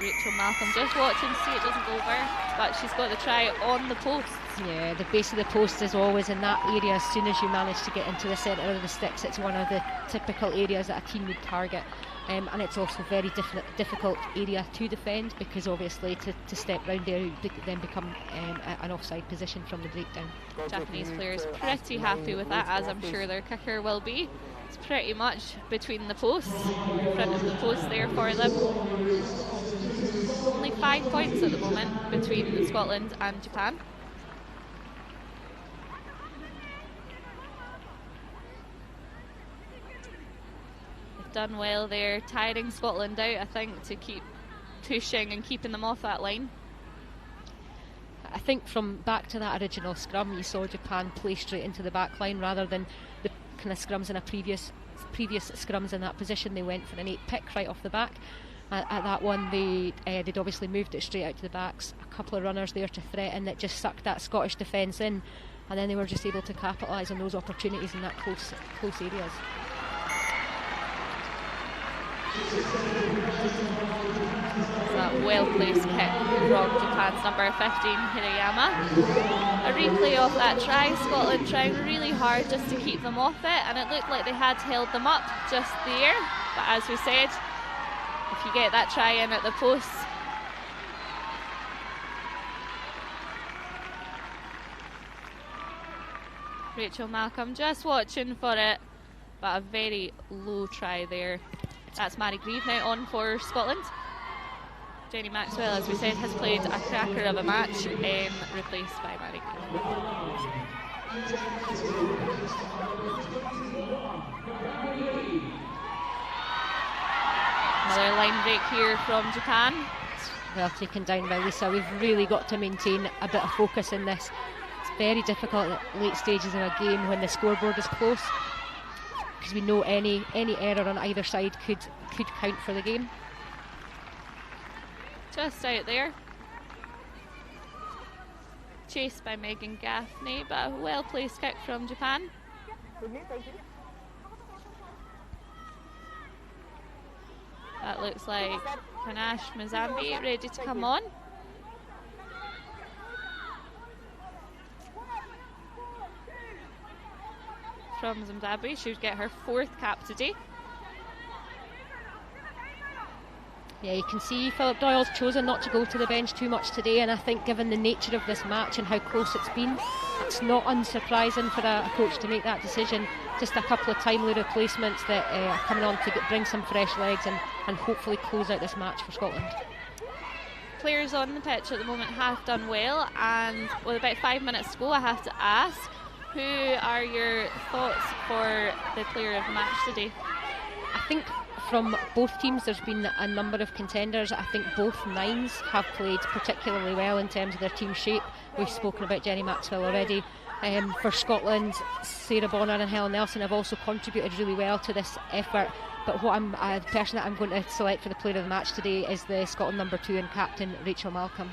Rachel Malcolm just watching to see it doesn't go over, but she's got the try on the post. Yeah, the base of the post is always in that area. As soon as you manage to get into the centre of the sticks, it's one of the typical areas that a team would target, and it's also a very difficult area to defend, because obviously to step round there you then become an offside position from the breakdown. Japanese players pretty happy with that, as I'm sure their kicker will be. It's pretty much between the posts, in front of the post there for them. Only 5 points at the moment between Scotland and Japan. They've done well there, tiring Scotland out, I think, to keep pushing and keeping them off that line. I think from back to that original scrum, you saw Japan play straight into the back line rather than the kind of scrums in a previous scrums in that position. They went for an 8 pick right off the back. At that one, they'd obviously moved it straight out to the backs. A couple of runners there to threaten, that just sucked that Scottish defence in, and then they were just able to capitalise on those opportunities in that close areas. That well-placed kick from Japan's number 15, Hirayama. A replay of that try, Scotland trying really hard just to keep them off it, and it looked like they had held them up just there, but as we said, if you get that try in at the post, Rachel Malcolm just watching for it, but a very low try there. That's Mary Grieve now on for Scotland. Jenny Maxwell, as we said, has played a cracker of a match, replaced by Mary Grieve. Another line break here from Japan. Well taken down by Lisa. We've really got to maintain a bit of focus in this. It's very difficult at late stages of a game when the scoreboard is close, because we know any error on either side could count for the game. Just out there. Chased by Megan Gaffney, but a well placed kick from Japan. That looks like Panache Mozambi ready to come on. From Zimbabwe, she would get her 4th cap today. Yeah, you can see Philip Doyle's chosen not to go to the bench too much today, and I think given the nature of this match and how close it's been, it's not unsurprising for a coach to make that decision. Just a couple of timely replacements that are coming on to bring some fresh legs and hopefully close out this match for Scotland. Players on the pitch at the moment have done well, and with about 5 minutes to go, I have to ask, who are your thoughts for the player of the match today? I think from both teams there's been a number of contenders. I think both nines have played particularly well in terms of their team shape. We've spoken about Jenny Maxwell already. For Scotland, Sarah Bonner and Helen Nelson have also contributed really well to this effort. But what the person that I'm going to select for the player of the match today is the Scotland number 2 and captain, Rachel Malcolm.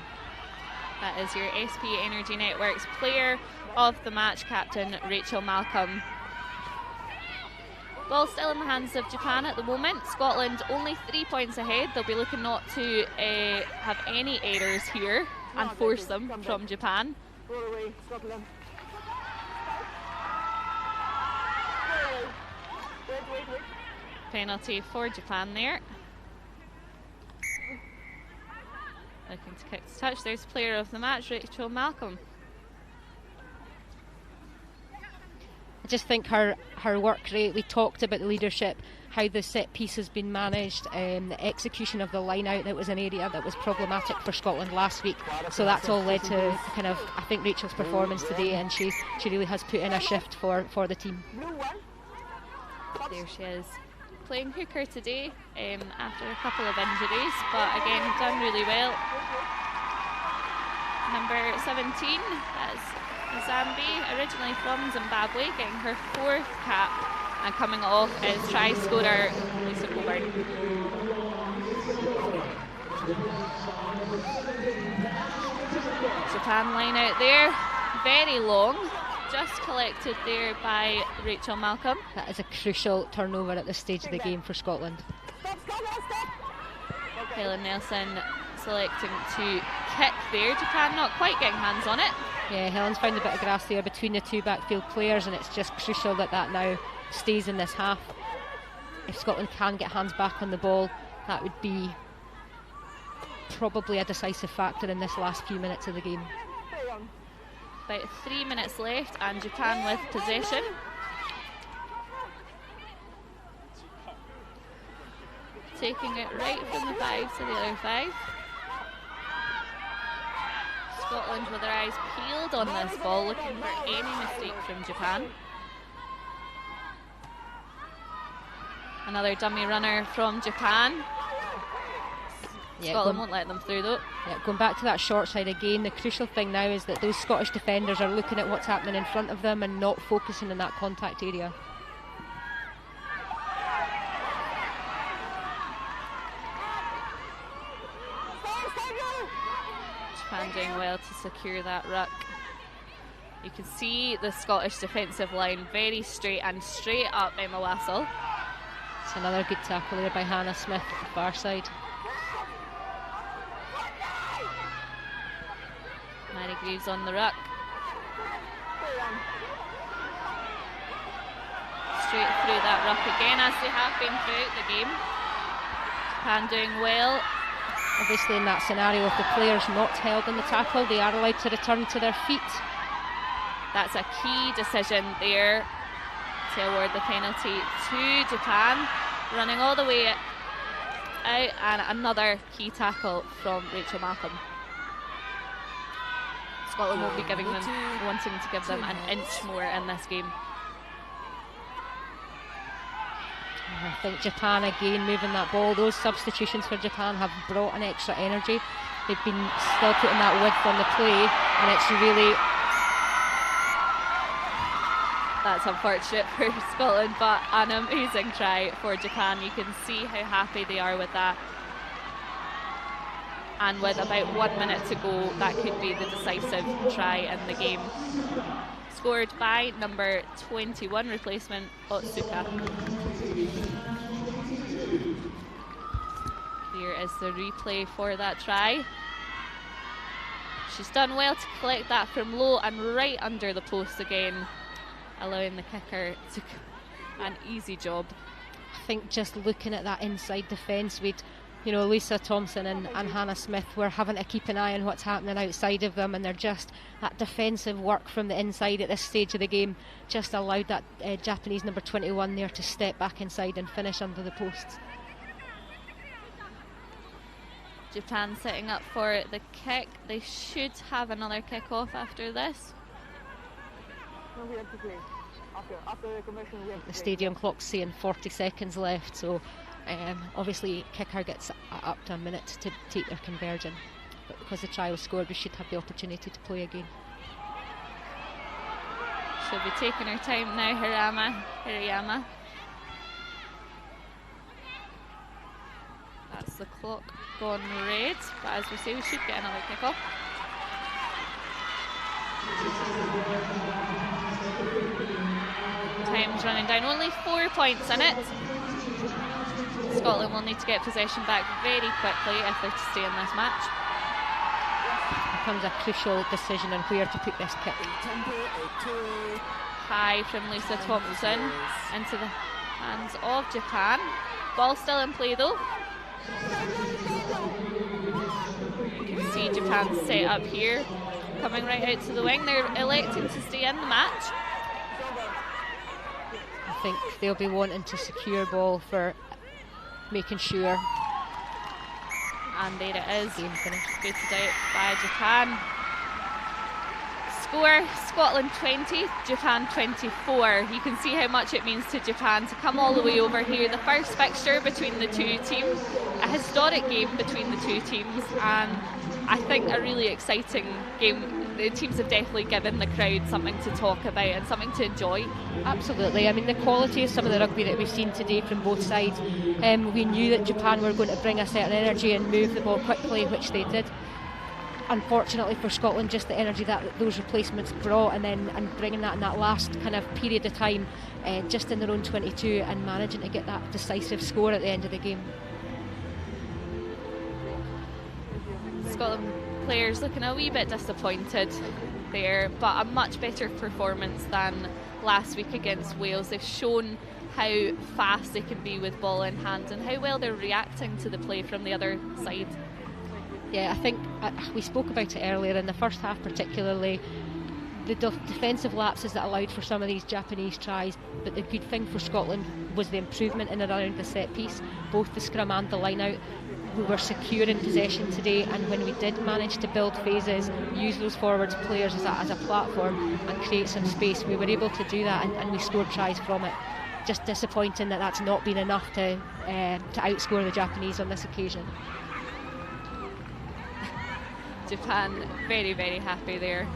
That is your SP Energy Networks player of the match, captain Rachel Malcolm. Ball still in the hands of Japan at the moment. Scotland only 3 points ahead. They'll be looking not to have any errors here and force them from Japan. Penalty for Japan there. Looking to kick to touch. There's player of the match, Rachel Malcolm. I just think her work rate, we talked about the leadership, how the set piece has been managed, the execution of the line out, that was an area that was problematic for Scotland last week, so that's all led to kind of, I think, Rachel's performance today, and she really has put in a shift for the team. There she is, playing hooker today after a couple of injuries, but again done really well. Number 17, that's Zambi, originally from Zimbabwe, getting her 4th cap, and coming off is try scorer Lisa Coburn. Japan line out there, very long, just collected there by Rachel Malcolm. That is a crucial turnover at this stage of the game for Scotland. Helen Nelson selecting to kick there. Japan not quite getting hands on it. Yeah, Helen's found a bit of grass there between the 2 backfield players, and it's just crucial that now stays in this half. If Scotland can get hands back on the ball, that would be probably a decisive factor in this last few minutes of the game. About 3 minutes left and Japan with possession. Taking it right from the 5 to the other 5. Scotland with their eyes peeled on this ball, looking for any mistake from Japan. Another dummy runner from Japan. Yeah, Scotland won't let them through though. Yeah, going back to that short side again, the crucial thing now is that those Scottish defenders are looking at what's happening in front of them and not focusing in that contact area. Japan doing well to secure that ruck. You can see the Scottish defensive line very straight and straight up Emma Wassell. It's another good tackle there by Hannah Smith at the far side. Mary Greaves on the ruck. Straight through that ruck again, as they have been throughout the game. Japan doing well. Obviously in that scenario, if the player's not held in the tackle, they are allowed to return to their feet. That's a key decision there to award the penalty to Japan. Running all the way out, and another key tackle from Rachel Malcolm. Scotland won't be wanting to give them an inch more in this game. I think Japan again moving that ball. Those substitutions for Japan have brought an extra energy. They've been still putting that width on the play, and it's really... That's unfortunate for Scotland, but an amazing try for Japan. You can see how happy they are with that. And with about 1 minute to go, that could be the decisive try in the game. Scored by number 21 replacement, Otsuka. Here is the replay for that try. She's done well to collect that from low and right under the post again, allowing the kicker to an easy job. I think just looking at that inside defence, Lisa Thompson and Hannah Smith were having to keep an eye on what's happening outside of them, and they're just, that defensive work from the inside at this stage of the game just allowed that Japanese number 21 there to step back inside and finish under the posts. Japan setting up for the kick. They should have another kick off after this. The stadium clock's saying 40 seconds left, so obviously kicker gets up to a minute to take their conversion, but because the try was scored, we should have the opportunity to play again. She'll be taking her time now, Hirayama. That's the clock gone red, but as we say, we should get another kick off. Time's running down, only 4 points in it. Scotland will need to get possession back very quickly if they're to stay in this match. Becomes a crucial decision on where to put this kick. High from Lisa Thompson into the hands of Japan. Ball still in play though. You can see Japan set up here, coming right out to the wing. They're electing to stay in the match. I think they'll be wanting to secure ball for making sure. And there it is, game finished. booted out by Japan. Score, Scotland 20, Japan 24. You can see how much it means to Japan to come all the way over here. The first fixture between the two teams, a historic game between the two teams, and I think a really exciting game. The teams have definitely given the crowd something to talk about and something to enjoy. Absolutely. I mean, the quality of some of the rugby that we've seen today from both sides, we knew that Japan were going to bring a certain energy and move the ball quickly, which they did. Unfortunately for Scotland, just the energy that those replacements brought, and bringing that in that last kind of period of time, just in their own 22, and managing to get that decisive score at the end of the game. Scotland players looking a wee bit disappointed there, but a much better performance than last week against Wales. They've shown how fast they can be with ball in hand and how well they're reacting to the play from the other side. Yeah, I think we spoke about it earlier in the first half, particularly the defensive lapses that allowed for some of these Japanese tries, but the good thing for Scotland was the improvement in and around the set piece, both the scrum and the line out. We were secure in possession today, and when we did manage to build phases, use those forwards players as a platform and create some space, we were able to do that, and we scored tries from it. Just disappointing that that's not been enough to outscore the Japanese on this occasion. Japan very, very happy there.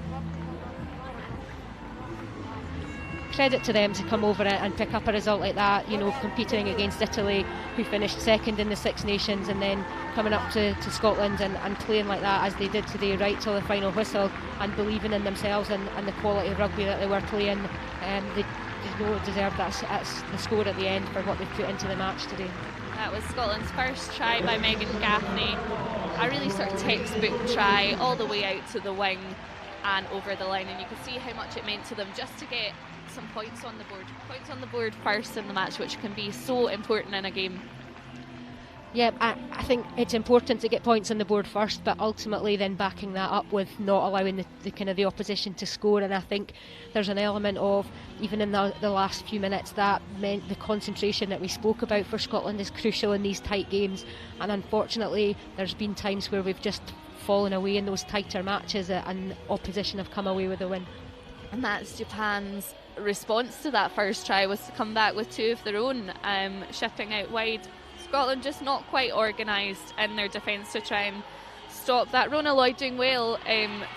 Credit to them to come over and pick up a result like that, competing against Italy, who finished second in the Six Nations, and then coming up to Scotland and playing like that as they did today, right till the final whistle, and believing in themselves and the quality of rugby that they were playing. They deserved the score at the end for what they put into the match today. That was Scotland's first try by Megan Gaffney. A really sort of textbook try all the way out to the wing and over the line, and you can see how much it meant to them just to get some points on the board first in the match, which can be so important in a game. Yeah, I think it's important to get points on the board first, but ultimately then backing that up with not allowing the opposition to score. And I think there's an element of, even in the last few minutes, that meant the concentration that we spoke about for Scotland is crucial in these tight games. And unfortunately, there's been times where we've just fallen away in those tighter matches, and opposition have come away with a win. And that's Japan's response to that first try was to come back with 2 of their own, shipping out wide. Scotland just not quite organised in their defence to try and stop that. Rona Lloyd doing well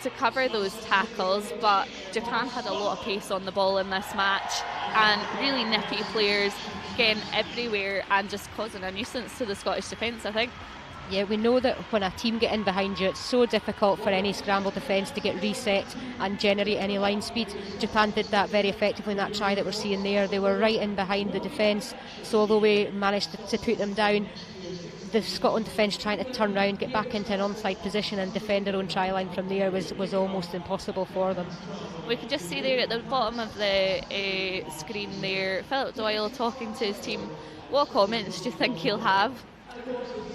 to cover those tackles, but Japan had a lot of pace on the ball in this match and really nippy players getting everywhere and just causing a nuisance to the Scottish defence, I think. Yeah, we know that when a team get in behind you, it's so difficult for any scramble defence to get reset and generate any line speed. Japan did that very effectively in that try that we're seeing there. They were right in behind the defence, so although we managed to put them down, the Scotland defence trying to turn round, get back into an onside position and defend their own try line from there was almost impossible for them. We can just see there at the bottom of the screen there, Philip Doyle talking to his team. What comments do you think he'll have?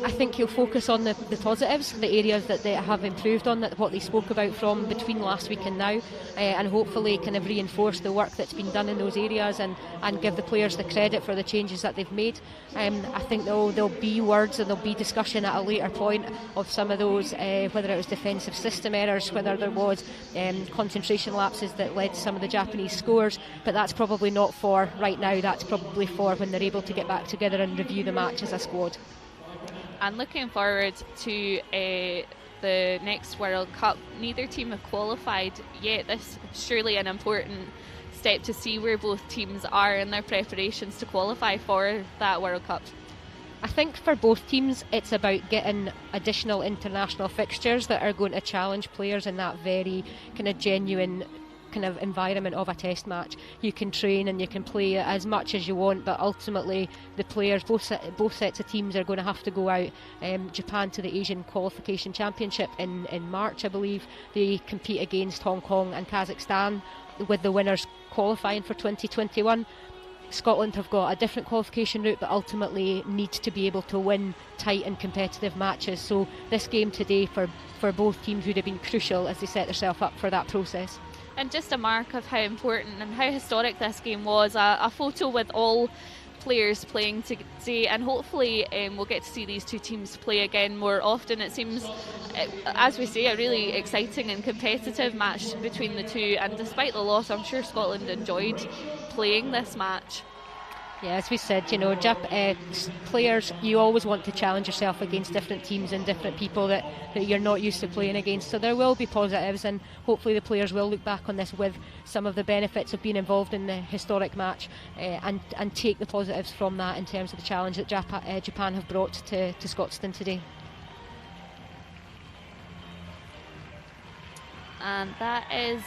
I think he'll focus on the positives, the areas that they have improved on, that what they spoke about from between last week and now, and hopefully kind of reinforce the work that's been done in those areas and give the players the credit for the changes that they've made. I think there'll be words and there'll be discussion at a later point of some of those, whether it was defensive system errors, whether there was concentration lapses that led to some of the Japanese scores, but that's probably not for right now. That's probably for when they're able to get back together and review the match as a squad. And looking forward to the next World Cup, neither team have qualified yet. This is surely an important step to see where both teams are in their preparations to qualify for that World Cup. I think for both teams it's about getting additional international fixtures that are going to challenge players in that very kind of genuine kind of environment of a test match. You can train and you can play as much as you want, but ultimately the players, both sets of teams are going to have to go out. Japan to the Asian Qualification Championship in March, I believe. They compete against Hong Kong and Kazakhstan, with the winners qualifying for 2021. Scotland have got a different qualification route, but ultimately need to be able to win tight and competitive matches. So this game today for both teams would have been crucial as they set themselves up for that process. And just a mark of how important and how historic this game was, a photo with all players playing today, and hopefully we'll get to see these two teams play again more often. It seems, as we say, a really exciting and competitive match between the two, and despite the loss, I'm sure Scotland enjoyed playing this match. Yeah, as we said, players, you always want to challenge yourself against different teams and different people that you're not used to playing against. So there will be positives, and hopefully the players will look back on this with some of the benefits of being involved in the historic match, and take the positives from that in terms of the challenge that Japan have brought to Scotstoun today. And that is,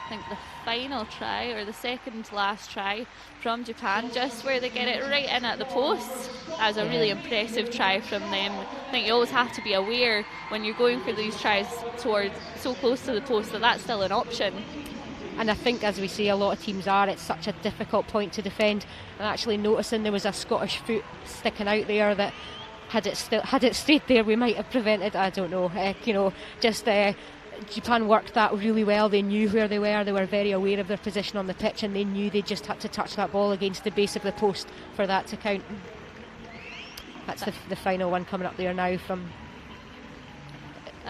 I think, the final try, or the second last try from Japan, just where they get it right in at the post. That was a really impressive try from them. I think you always have to be aware when you're going for these tries towards so close to the post that that's still an option. And I think, as we say, a lot of teams are, it's such a difficult point to defend. And actually noticing there was a Scottish foot sticking out there that had it stayed there, we might have prevented, I don't know, Japan worked that really well. They knew where they were very aware of their position on the pitch, and they knew they just had to touch that ball against the base of the post for that to count. That's the final one coming up there now from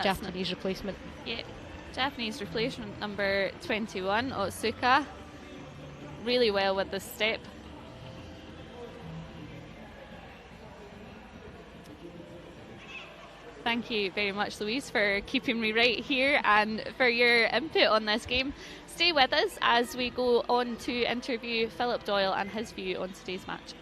Japanese replacement. Yeah, Japanese replacement number 21, Otsuka. Really well with the step. Thank you very much, Louise, for keeping me right here and for your input on this game. Stay with us as we go on to interview Philip Doyle and his view on today's match.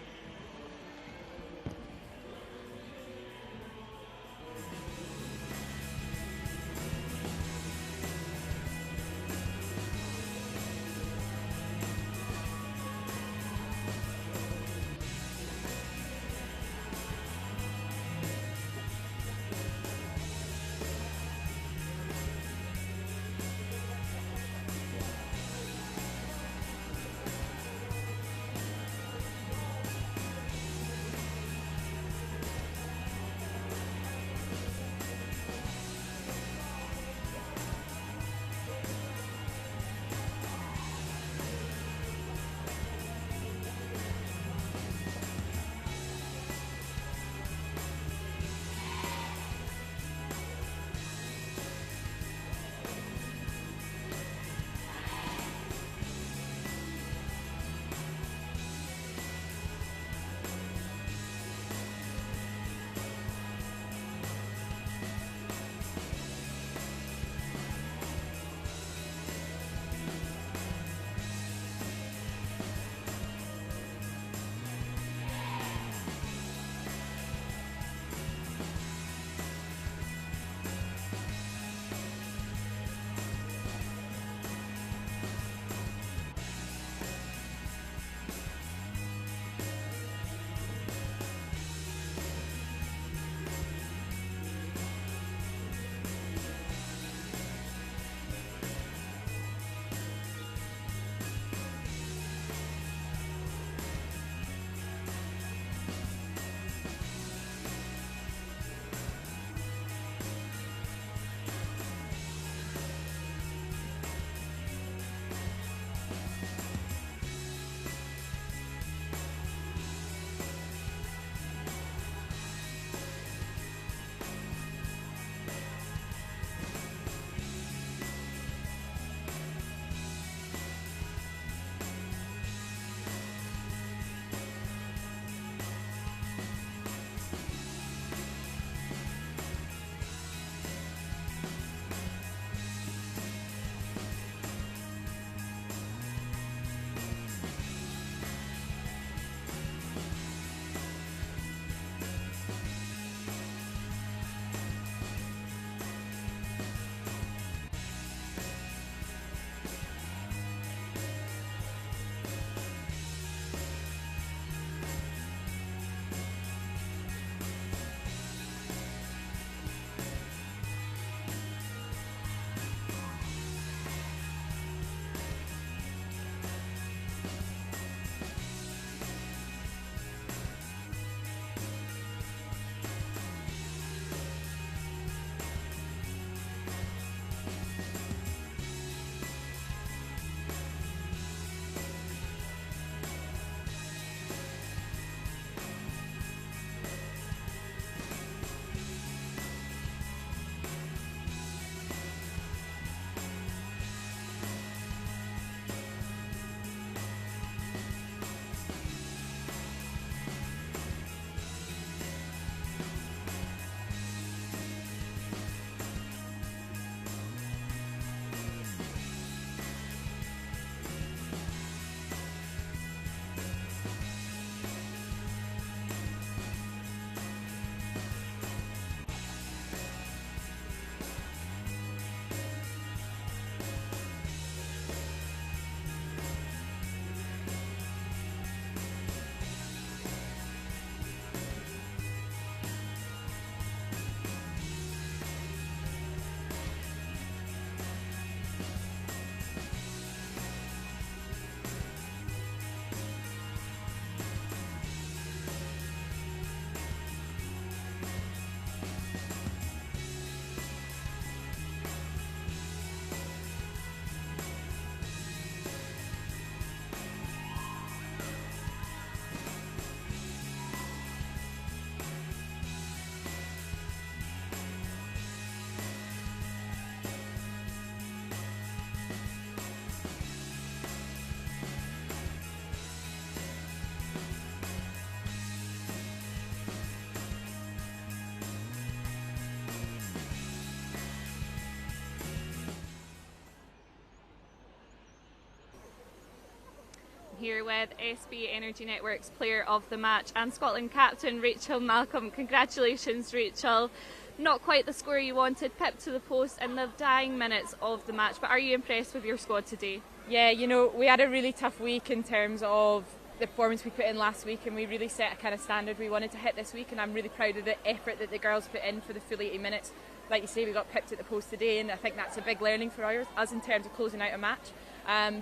here with SB Energy Network's Player of the Match and Scotland captain Rachel Malcolm. Congratulations, Rachel. Not quite the score you wanted, pipped to the post in the dying minutes of the match, but are you impressed with your squad today? Yeah, you know, we had a really tough week in terms of the performance we put in last week, and we really set a kind of standard we wanted to hit this week, and I'm really proud of the effort that the girls put in for the full 80 minutes. Like you say, we got pipped at the post today, and I think that's a big learning for us in terms of closing out a match.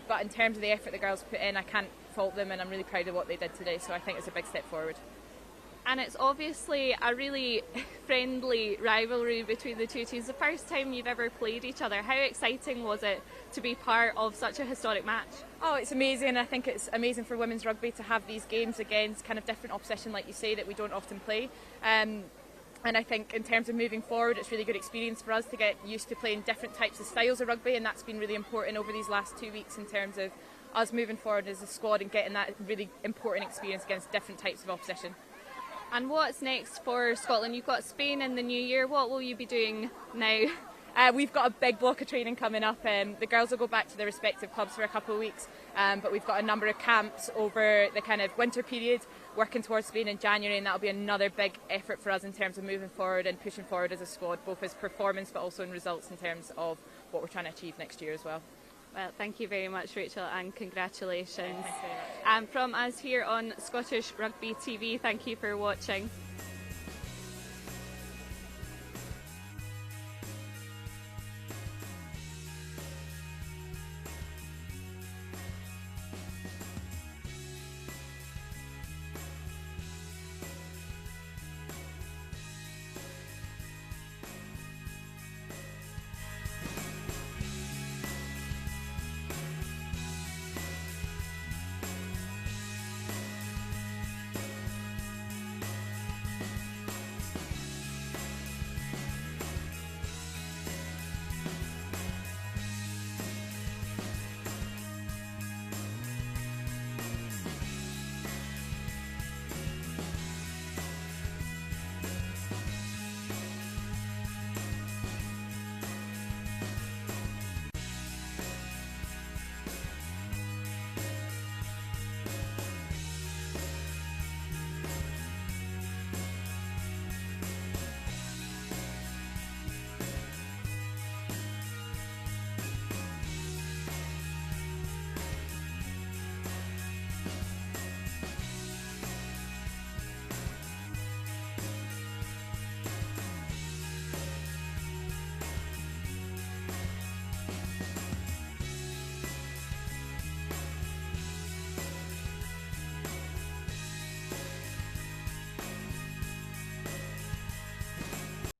But in terms of the effort the girls put in, I can't fault them, and I'm really proud of what they did today, so I think it's a big step forward. And it's obviously a really friendly rivalry between the two teams. The first time you've ever played each other, how exciting was it to be part of such a historic match? Oh, it's amazing. I think it's amazing for women's rugby to have these games against kind of different opposition, like you say, that we don't often play. And I think in terms of moving forward, it's a really good experience for us to get used to playing different types of styles of rugby, and that's been really important over these last 2 weeks in terms of us moving forward as a squad and getting that really important experience against different types of opposition. And what's next for Scotland? You've got Spain in the new year. What will you be doing now? We've got a big block of training coming up. The girls will go back to their respective clubs for a couple of weeks, but we've got a number of camps over the kind of winter period working towards Spain in January, and that'll be another big effort for us in terms of moving forward and pushing forward as a squad, both as performance but also in results in terms of what we're trying to achieve next year as well. Well, thank you very much, Rachel, and congratulations. Thanks very much. And from us here on Scottish Rugby TV, thank you for watching.